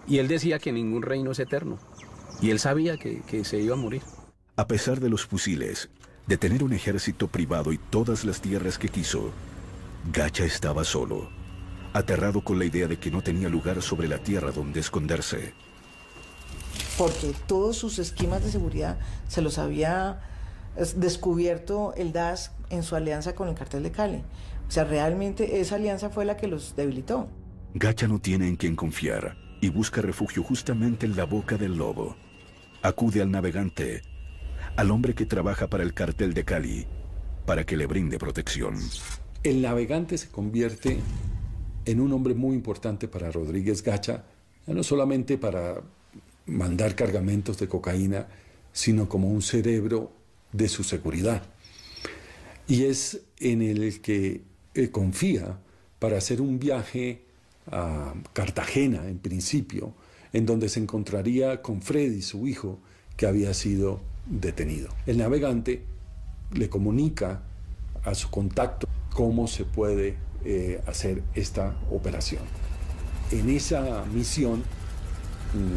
Y él decía que ningún reino es eterno. Y él sabía que se iba a morir. A pesar de los fusiles, de tener un ejército privado y todas las tierras que quiso, Gacha estaba solo, aterrado con la idea de que no tenía lugar sobre la tierra donde esconderse. Porque todos sus esquemas de seguridad se los había descubierto el DAS en su alianza con el cartel de Cali. O sea, realmente esa alianza fue la que los debilitó. Gacha no tiene en quien confiar y busca refugio justamente en la boca del lobo. Acude al navegante, al hombre que trabaja para el cartel de Cali, para que le brinde protección. El navegante se convierte en un hombre muy importante para Rodríguez Gacha, no solamente para mandar cargamentos de cocaína, sino como un cerebro de su seguridad. Y es en el que confía para hacer un viaje a Cartagena, en principio, en donde se encontraría con Freddy, su hijo, que había sido detenido. El navegante le comunica a su contacto cómo se puede hacer esta operación. En esa misión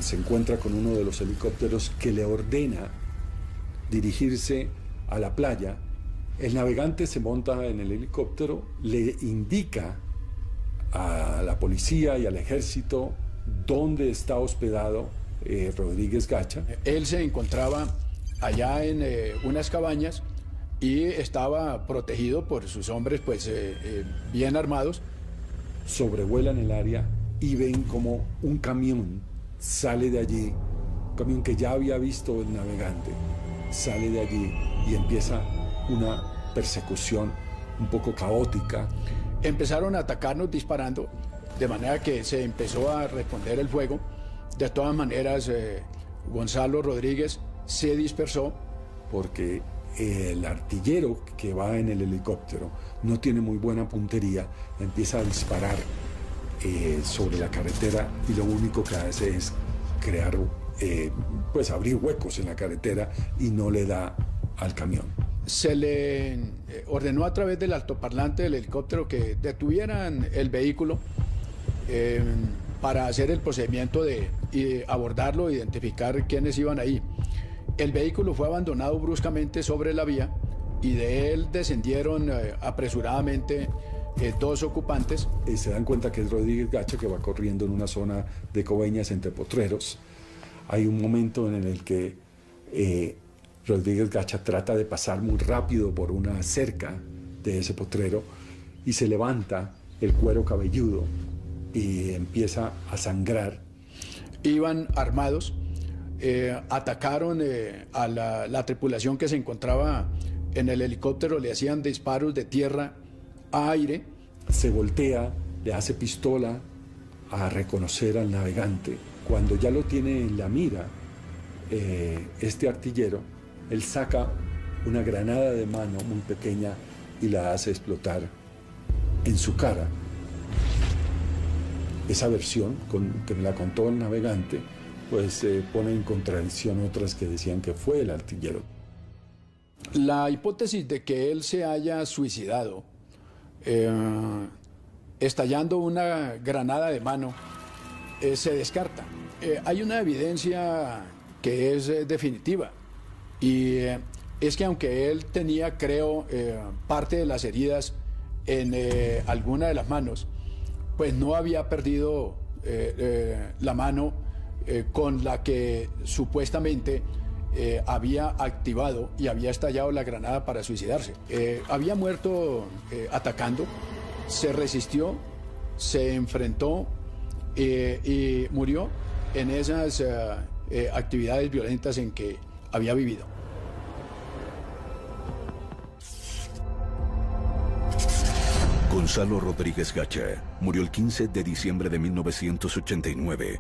se encuentra con uno de los helicópteros que le ordena dirigirse a la playa. El navegante se monta en el helicóptero, le indica a la policía y al ejército dónde está hospedado Rodríguez Gacha. Él se encontraba allá en unas cabañas y estaba protegido por sus hombres pues bien armados. Sobrevuelan el área y ven como un camión sale de allí, un camión que ya había visto el navegante, sale de allí y empieza una persecución un poco caótica. Empezaron a atacarnos disparando, de manera que se empezó a responder el fuego. De todas maneras, Gonzalo Rodríguez se dispersó. Porque el artillero que va en el helicóptero no tiene muy buena puntería, empieza a disparar sobre la carretera y lo único que hace es crear, pues abrir huecos en la carretera y no le da al camión. Se le ordenó a través del altoparlante del helicóptero que detuvieran el vehículo para hacer el procedimiento de abordarlo, identificar quiénes iban ahí. El vehículo fue abandonado bruscamente sobre la vía y de él descendieron apresuradamente 2 ocupantes. Se dan cuenta que es Rodríguez Gacha, que va corriendo en una zona de Coveñas entre potreros. Hay un momento en el que Rodríguez Gacha trata de pasar muy rápido por una cerca de ese potrero y se levanta el cuero cabelludo y empieza a sangrar. Iban armados, atacaron a la tripulación que se encontraba en el helicóptero, le hacían disparos de tierra a aire. Se voltea, le hace pistola a reconocer al navegante. Cuando ya lo tiene en la mira, este artillero, él saca una granada de mano muy pequeña y la hace explotar en su cara. Esa versión que me la contó el navegante, pues pone en contradicción otras que decían que fue el artillero. La hipótesis de que él se haya suicidado estallando una granada de mano se descarta. Hay una evidencia que es definitiva, Y es que aunque él tenía, creo, parte de las heridas en alguna de las manos, pues no había perdido la mano con la que supuestamente había activado y había estallado la granada para suicidarse. Había muerto atacando, se resistió, se enfrentó y murió en esas actividades violentas en que había vivido. Gonzalo Rodríguez Gacha murió el 15 de diciembre de 1989,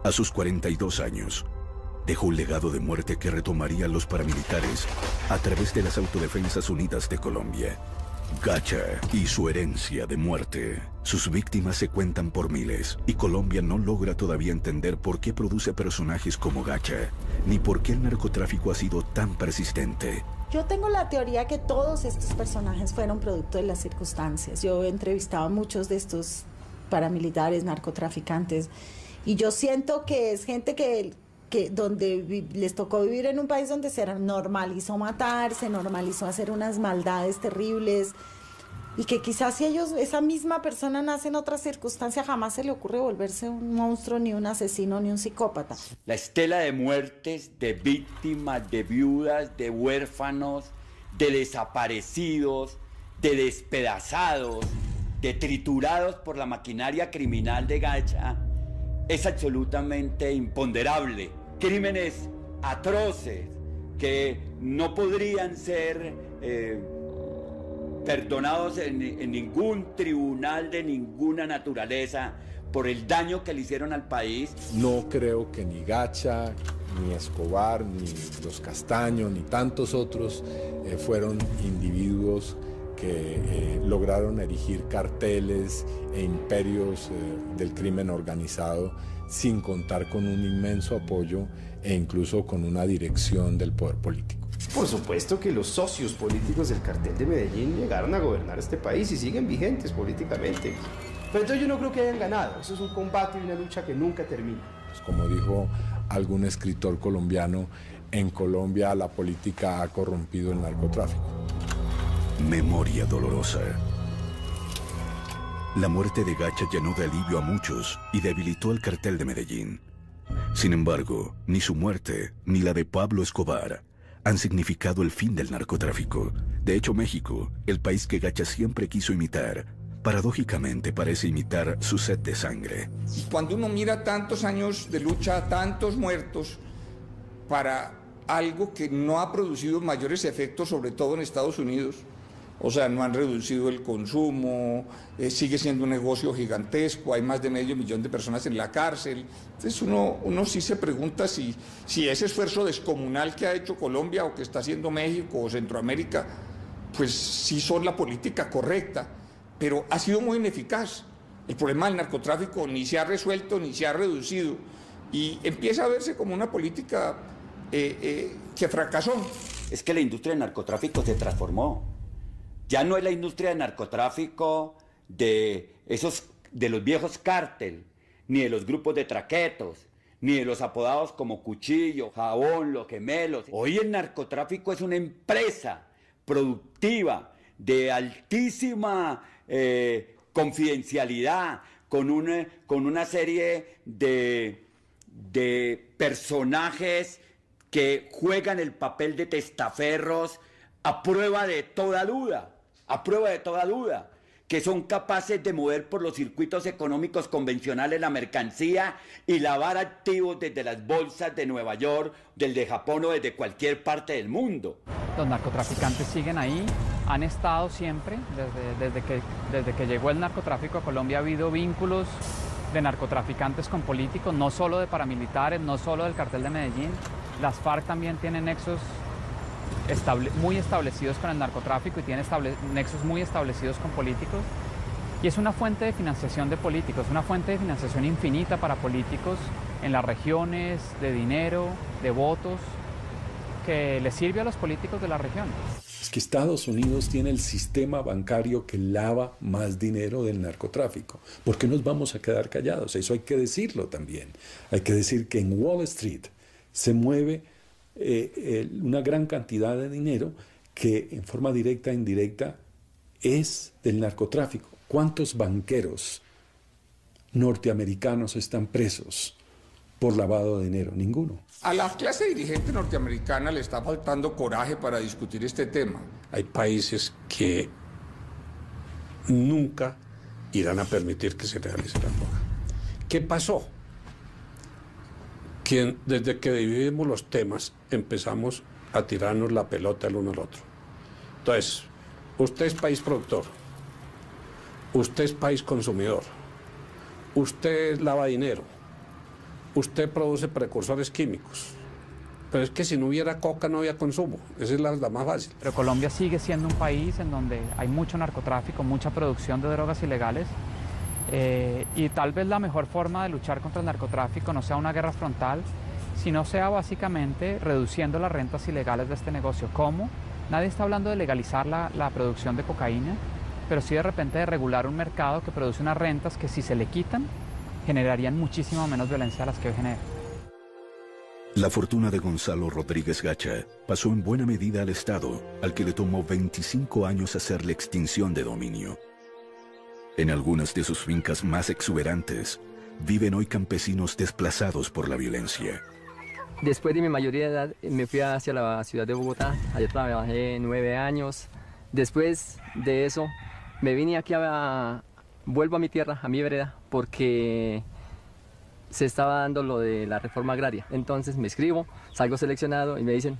a sus 42 años. Dejó un legado de muerte que retomarían los paramilitares a través de las Autodefensas Unidas de Colombia. Gacha y su herencia de muerte. Sus víctimas se cuentan por miles y Colombia no logra todavía entender por qué produce personajes como Gacha, ni por qué el narcotráfico ha sido tan persistente. Yo tengo la teoría que todos estos personajes fueron producto de las circunstancias. Yo he entrevistado a muchos de estos paramilitares, narcotraficantes, y yo siento que es gente que donde les tocó vivir en un país donde se normalizó matar, se normalizó hacer unas maldades terribles, y que quizás si ellos, esa misma persona nace en otra circunstancia, jamás se le ocurre volverse un monstruo, ni un asesino, ni un psicópata. La estela de muertes, de víctimas, de viudas, de huérfanos, de desaparecidos, de despedazados, de triturados por la maquinaria criminal de Gacha, es absolutamente imponderable. Crímenes atroces que no podrían ser perdonados en ningún tribunal de ninguna naturaleza por el daño que le hicieron al país. No creo que ni Gacha, ni Escobar, ni los Castaño, ni tantos otros fueron individuos que lograron erigir carteles e imperios del crimen organizado sin contar con un inmenso apoyo e incluso con una dirección del poder político. Por supuesto que los socios políticos del cartel de Medellín llegaron a gobernar este país y siguen vigentes políticamente. Pero entonces yo no creo que hayan ganado. Eso es un combate y una lucha que nunca termina. Pues como dijo algún escritor colombiano, en Colombia la política ha corrompido el narcotráfico. Memoria dolorosa. La muerte de Gacha llenó de alivio a muchos y debilitó al cartel de Medellín. Sin embargo, ni su muerte ni la de Pablo Escobar han significado el fin del narcotráfico. De hecho, México, el país que Gacha siempre quiso imitar, paradójicamente parece imitar su sed de sangre. Cuando uno mira tantos años de lucha, tantos muertos, para algo que no ha producido mayores efectos, sobre todo en Estados Unidos, o sea, no han reducido el consumo, sigue siendo un negocio gigantesco, hay más de 500 000 de personas en la cárcel. Entonces uno sí se pregunta si ese esfuerzo descomunal que ha hecho Colombia o que está haciendo México o Centroamérica, pues sí son la política correcta, pero ha sido muy ineficaz. El problema del narcotráfico ni se ha resuelto ni se ha reducido y empieza a verse como una política que fracasó. Es que la industria del narcotráfico se transformó. Ya no es la industria del narcotráfico de los viejos cártel, ni de los grupos de traquetos, ni de los apodados como Cuchillo, Jabón, Los Gemelos. Hoy el narcotráfico es una empresa productiva de altísima confidencialidad, con una serie de personajes que juegan el papel de testaferros a prueba de toda duda, que son capaces de mover por los circuitos económicos convencionales la mercancía y lavar activos desde las bolsas de Nueva York, de Japón o desde cualquier parte del mundo. Los narcotraficantes siguen ahí, han estado siempre, desde que llegó el narcotráfico a Colombia ha habido vínculos de narcotraficantes con políticos, no solo de paramilitares, no solo del cartel de Medellín. Las FARC también tienen nexos muy establecidos con el narcotráfico y tienen nexos muy establecidos con políticos. Y es una fuente de financiación de políticos, una fuente de financiación infinita para políticos en las regiones, de dinero, de votos, que les sirve a los políticos de la región. Es que Estados Unidos tiene el sistema bancario que lava más dinero del narcotráfico. ¿Por qué nos vamos a quedar callados? Eso hay que decirlo también. Hay que decir que en Wall Street se mueve una gran cantidad de dinero que en forma directa e indirecta es del narcotráfico. ¿Cuántos banqueros norteamericanos están presos por lavado de dinero? Ninguno. A la clase dirigente norteamericana le está faltando coraje para discutir este tema. Hay países que nunca irán a permitir que se realice la droga. ¿Qué pasó? Que desde que dividimos los temas empezamos a tirarnos la pelota el uno al otro. Entonces, usted es país productor, usted es país consumidor, usted lava dinero, usted produce precursores químicos. Pero es que si no hubiera coca no había consumo, esa es la más fácil. Pero Colombia sigue siendo un país en donde hay mucho narcotráfico, mucha producción de drogas ilegales, y tal vez la mejor forma de luchar contra el narcotráfico no sea una guerra frontal, sino sea básicamente reduciendo las rentas ilegales de este negocio. ¿Cómo? Nadie está hablando de legalizar la producción de cocaína, pero sí de repente de regular un mercado que produce unas rentas que si se le quitan, generarían muchísimo menos violencia a las que hoy genera. La fortuna de Gonzalo Rodríguez Gacha pasó en buena medida al Estado, al que le tomó 25 años hacer la extinción de dominio. En algunas de sus fincas más exuberantes, viven hoy campesinos desplazados por la violencia. Después de mi mayoría de edad, me fui hacia la ciudad de Bogotá. Allá trabajé 9 años. Después de eso, me vine aquí vuelvo a mi tierra, a mi vereda, porque se estaba dando lo de la reforma agraria. Entonces me inscribo, salgo seleccionado y me dicen,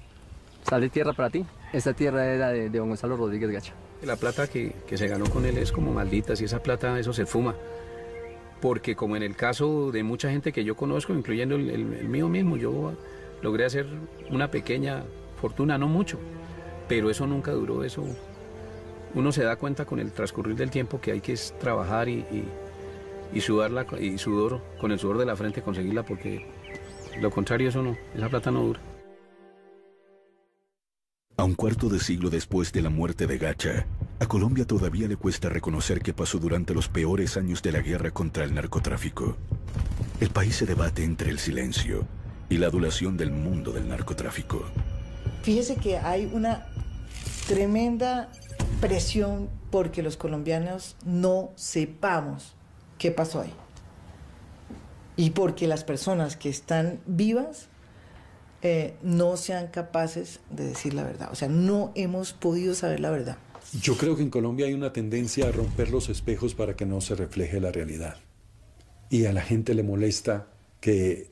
sale tierra para ti. Esta tierra era de don Gonzalo Rodríguez Gacha. La plata que se ganó con él es como maldita, si esa plata, eso se fuma. Porque como en el caso de mucha gente que yo conozco, incluyendo el mío mismo, yo logré hacer una pequeña fortuna, no mucho, pero eso nunca duró, eso. Uno se da cuenta con el transcurrir del tiempo que hay que trabajar y sudarla, y con el sudor de la frente conseguirla, porque lo contrario eso no, esa plata no dura. A un cuarto de siglo después de la muerte de Gacha, a Colombia todavía le cuesta reconocer que pasó durante los peores años de la guerra contra el narcotráfico. El país se debate entre el silencio y la adulación del mundo del narcotráfico. Fíjese que hay una tremenda presión porque los colombianos no sepamos qué pasó ahí. Y porque las personas que están vivas no sean capaces de decir la verdad. O sea, no hemos podido saber la verdad. Yo creo que en Colombia hay una tendencia a romper los espejos para que no se refleje la realidad. Y a la gente le molesta que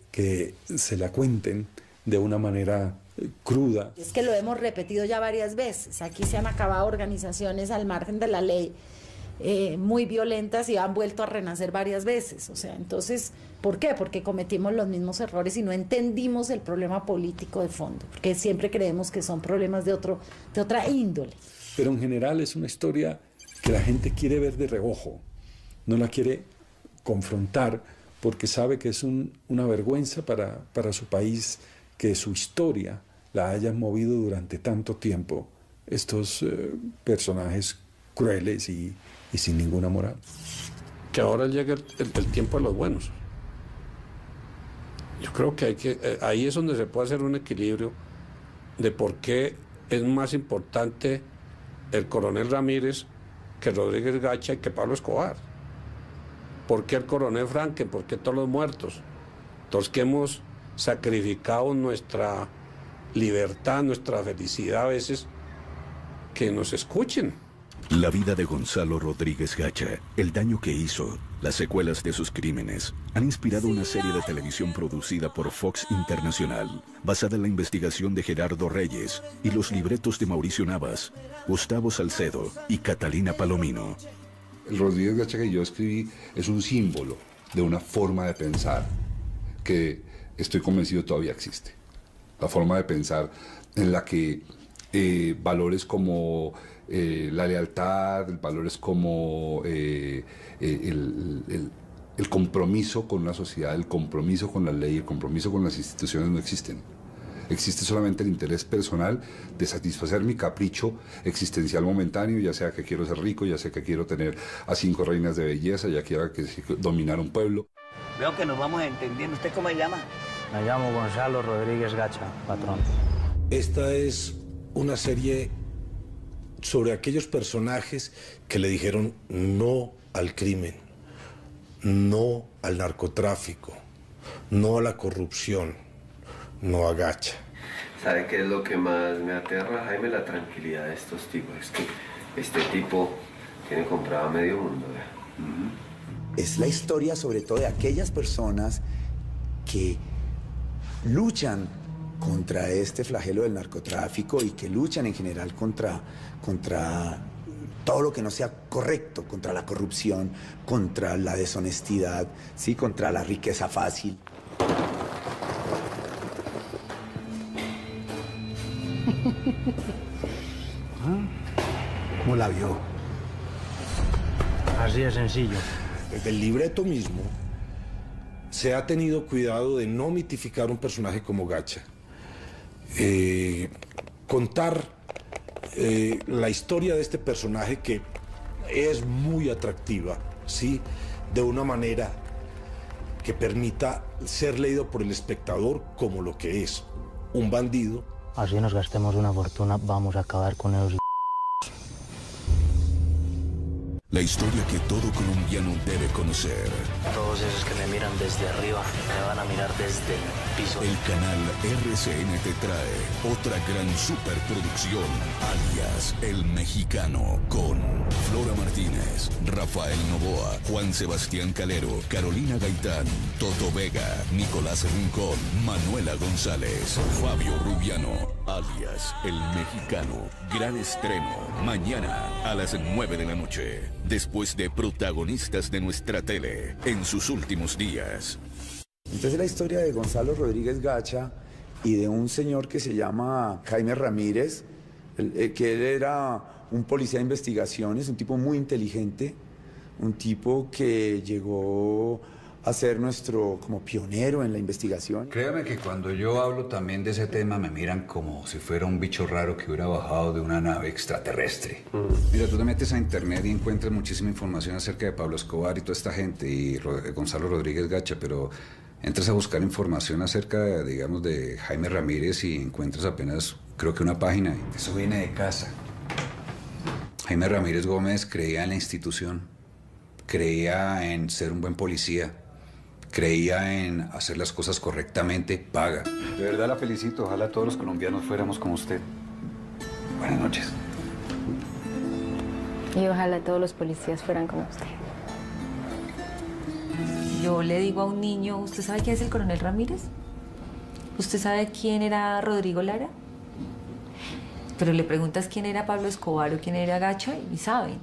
se la cuenten de una manera cruda. Es que lo hemos repetido ya varias veces. Aquí se han acabado organizaciones al margen de la ley muy violentas y han vuelto a renacer varias veces. O sea, entonces, ¿por qué? Porque cometimos los mismos errores y no entendimos el problema político de fondo, porque siempre creemos que son problemas de otra índole. Pero en general es una historia que la gente quiere ver de reojo, no la quiere confrontar porque sabe que es una vergüenza para su país que su historia la hayan movido durante tanto tiempo estos personajes crueles y sin ninguna moral. Que ahora llegue el tiempo de los buenos. Yo creo que ahí es donde se puede hacer un equilibrio de por qué es más importante el coronel Ramírez que Rodríguez Gacha y que Pablo Escobar. ¿Por qué el coronel Franken? ¿Por qué todos los muertos? Todos que hemos sacrificado nuestra libertad, nuestra felicidad a veces, que nos escuchen. La vida de Gonzalo Rodríguez Gacha, el daño que hizo, las secuelas de sus crímenes, han inspirado una serie de televisión producida por Fox Internacional, basada en la investigación de Gerardo Reyes y los libretos de Mauricio Navas, Gustavo Salcedo y Catalina Palomino. El Rodríguez Gacha que yo escribí es un símbolo de una forma de pensar que estoy convencido todavía existe. La forma de pensar en la que valores como la lealtad, valores como el compromiso con una sociedad, el compromiso con la ley, el compromiso con las instituciones no existen. Existe solamente el interés personal de satisfacer mi capricho existencial momentáneo, ya sea que quiero ser rico, ya sea que quiero tener a 5 reinas de belleza, ya quiera que dominar un pueblo. Veo que nos vamos entendiendo. ¿Usted cómo se llama? Me llamo Gonzalo Rodríguez Gacha, patrón. Esta es una serie sobre aquellos personajes que le dijeron no al crimen, no al narcotráfico, no a la corrupción, no a Gacha. ¿Sabe qué es lo que más me aterra, Jaime? La tranquilidad de estos tipos. Es que este tipo tiene comprado a medio mundo. Es la historia sobre todo de aquellas personas que luchan contra este flagelo del narcotráfico y que luchan en general contra todo lo que no sea correcto, contra la corrupción, contra la deshonestidad, ¿sí? Contra la riqueza fácil. ¿Cómo la vio? Así de sencillo. Desde el libreto mismo se ha tenido cuidado de no mitificar un personaje como Gacha. Contar la historia de este personaje que es muy atractiva, ¿sí? De una manera que permita ser leído por el espectador como lo que es, un bandido. Así nos gastemos una fortuna, vamos a acabar con ellos. La historia que todo colombiano debe conocer. Todos esos que me miran desde arriba me van a mirar desde el piso. El canal RCN te trae otra gran superproducción, alias El Mexicano, con Flora Martínez, Rafael Novoa, Juan Sebastián Calero, Carolina Gaitán, Toto Vega, Nicolás Rincón, Manuela González, Fabio Rubiano, alias El Mexicano. Gran estreno, mañana a las 9 de la noche. Después de protagonistas de nuestra tele en sus últimos días. Entonces la historia de Gonzalo Rodríguez Gacha y de un señor que se llama Jaime Ramírez, que él era un policía de investigaciones, un tipo muy inteligente, un tipo que llegó a ser nuestro como pionero en la investigación. Créame que cuando yo hablo también de ese tema me miran como si fuera un bicho raro que hubiera bajado de una nave extraterrestre. Mira, tú te metes a internet y encuentras muchísima información acerca de Pablo Escobar y toda esta gente y Gonzalo Rodríguez Gacha, pero entras a buscar información acerca, digamos, de Jaime Ramírez y encuentras apenas, creo que una página. Eso viene de casa. Jaime Ramírez Gómez creía en la institución, creía en ser un buen policía, creía en hacer las cosas correctamente, paga. De verdad la felicito, ojalá todos los colombianos fuéramos como usted. Buenas noches. Y ojalá todos los policías fueran como usted. Yo le digo a un niño, ¿usted sabe quién es el coronel Ramírez? ¿Usted sabe quién era Rodrigo Lara? Pero le preguntas quién era Pablo Escobar o quién era Gacha y saben.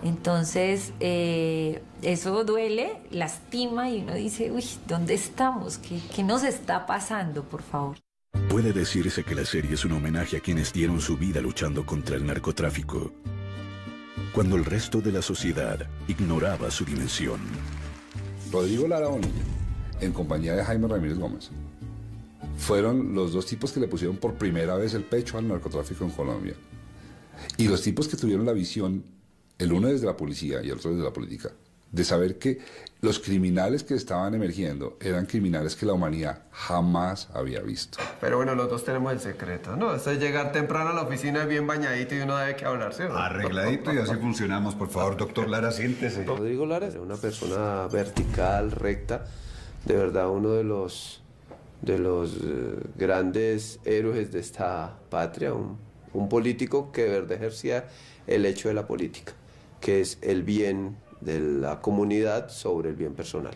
Entonces, eso duele, lastima y uno dice, uy, ¿dónde estamos? ¿Qué nos está pasando, por favor? Puede decirse que la serie es un homenaje a quienes dieron su vida luchando contra el narcotráfico, cuando el resto de la sociedad ignoraba su dimensión. Rodrigo Lara Bonilla, en compañía de Jaime Ramírez Gómez, fueron los dos tipos que le pusieron por primera vez el pecho al narcotráfico en Colombia. Y los tipos que tuvieron la visión, el uno desde la policía y el otro desde la política, de saber que los criminales que estaban emergiendo eran criminales que la humanidad jamás había visto. Pero bueno, los dos tenemos el secreto, ¿no? Esto es llegar temprano a la oficina bien bañadito y uno debe que hablar, ¿sí? Arregladito y así funcionamos. Por favor, doctor Lara, siéntese. Rodrigo Lara es una persona vertical, recta, de verdad uno de los grandes héroes de esta patria, un político que de verdad ejercía el hecho de la política, que es el bien de la comunidad sobre el bien personal.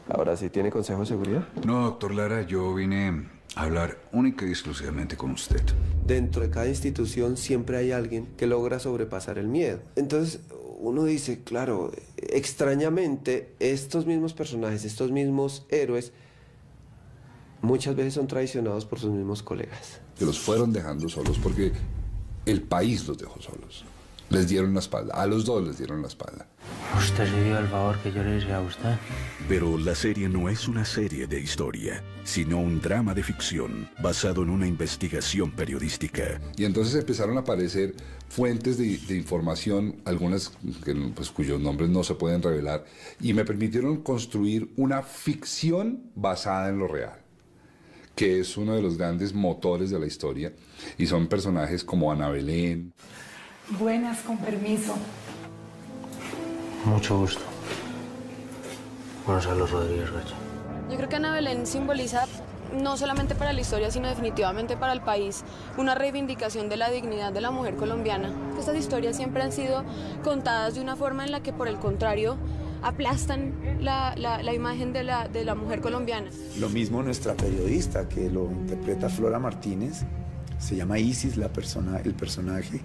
Ahora sí, ¿tiene consejo de seguridad? No, doctor Lara, yo vine a hablar única y exclusivamente con usted. Dentro de cada institución siempre hay alguien que logra sobrepasar el miedo. Entonces uno dice, claro, extrañamente estos mismos personajes, estos mismos héroes, muchas veces son traicionados por sus mismos colegas. Que los fueron dejando solos porque el país los dejó solos. Les dieron la espalda, a los dos les dieron la espalda. Usted se dio el favor que yo le hice a usted. Pero la serie no es una serie de historia, sino un drama de ficción basado en una investigación periodística. Y entonces empezaron a aparecer fuentes de información, algunas pues, cuyos nombres no se pueden revelar, y me permitieron construir una ficción basada en lo real, que es uno de los grandes motores de la historia, y son personajes como Ana Belén. Buenas, con permiso. Mucho gusto. Gonzalo Rodríguez Gacha. Yo creo que Ana Belén simboliza, no solamente para la historia, sino definitivamente para el país, una reivindicación de la dignidad de la mujer colombiana. Estas historias siempre han sido contadas de una forma en la que, por el contrario, aplastan la imagen de la mujer colombiana. Lo mismo nuestra periodista, que lo interpreta Flora Martínez, se llama Isis, el personaje.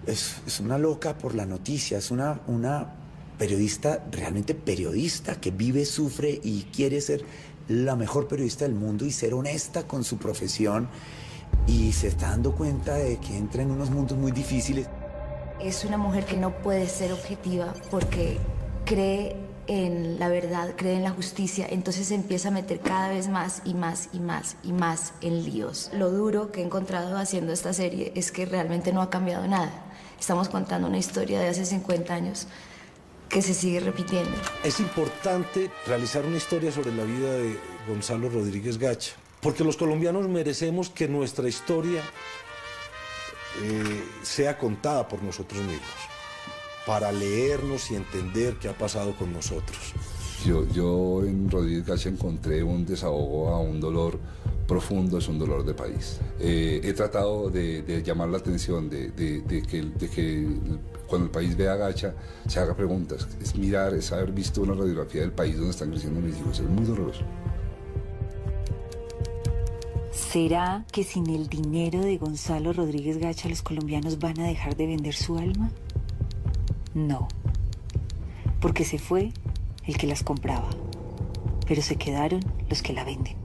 Es una loca por la noticia, es una periodista, realmente periodista, que vive, sufre y quiere ser la mejor periodista del mundo y ser honesta con su profesión, y se está dando cuenta de que entra en unos mundos muy difíciles. Es una mujer que no puede ser objetiva porque cree en la verdad, cree en la justicia, entonces se empieza a meter cada vez más y más y más y más en líos. Lo duro que he encontrado haciendo esta serie es que realmente no ha cambiado nada. Estamos contando una historia de hace 50 años que se sigue repitiendo. Es importante realizar una historia sobre la vida de Gonzalo Rodríguez Gacha, porque los colombianos merecemos que nuestra historia sea contada por nosotros mismos, para leernos y entender qué ha pasado con nosotros. Yo en Rodríguez Gacha encontré un desahogo a un dolor profundo, es un dolor de país. He tratado de llamar la atención, de que cuando el país vea a Gacha se haga preguntas. Es mirar, es haber visto una radiografía del país donde están creciendo mis hijos. Es muy doloroso. ¿Será que sin el dinero de Gonzalo Rodríguez Gacha los colombianos van a dejar de vender su alma? No, porque se fue el que las compraba, pero se quedaron los que la venden.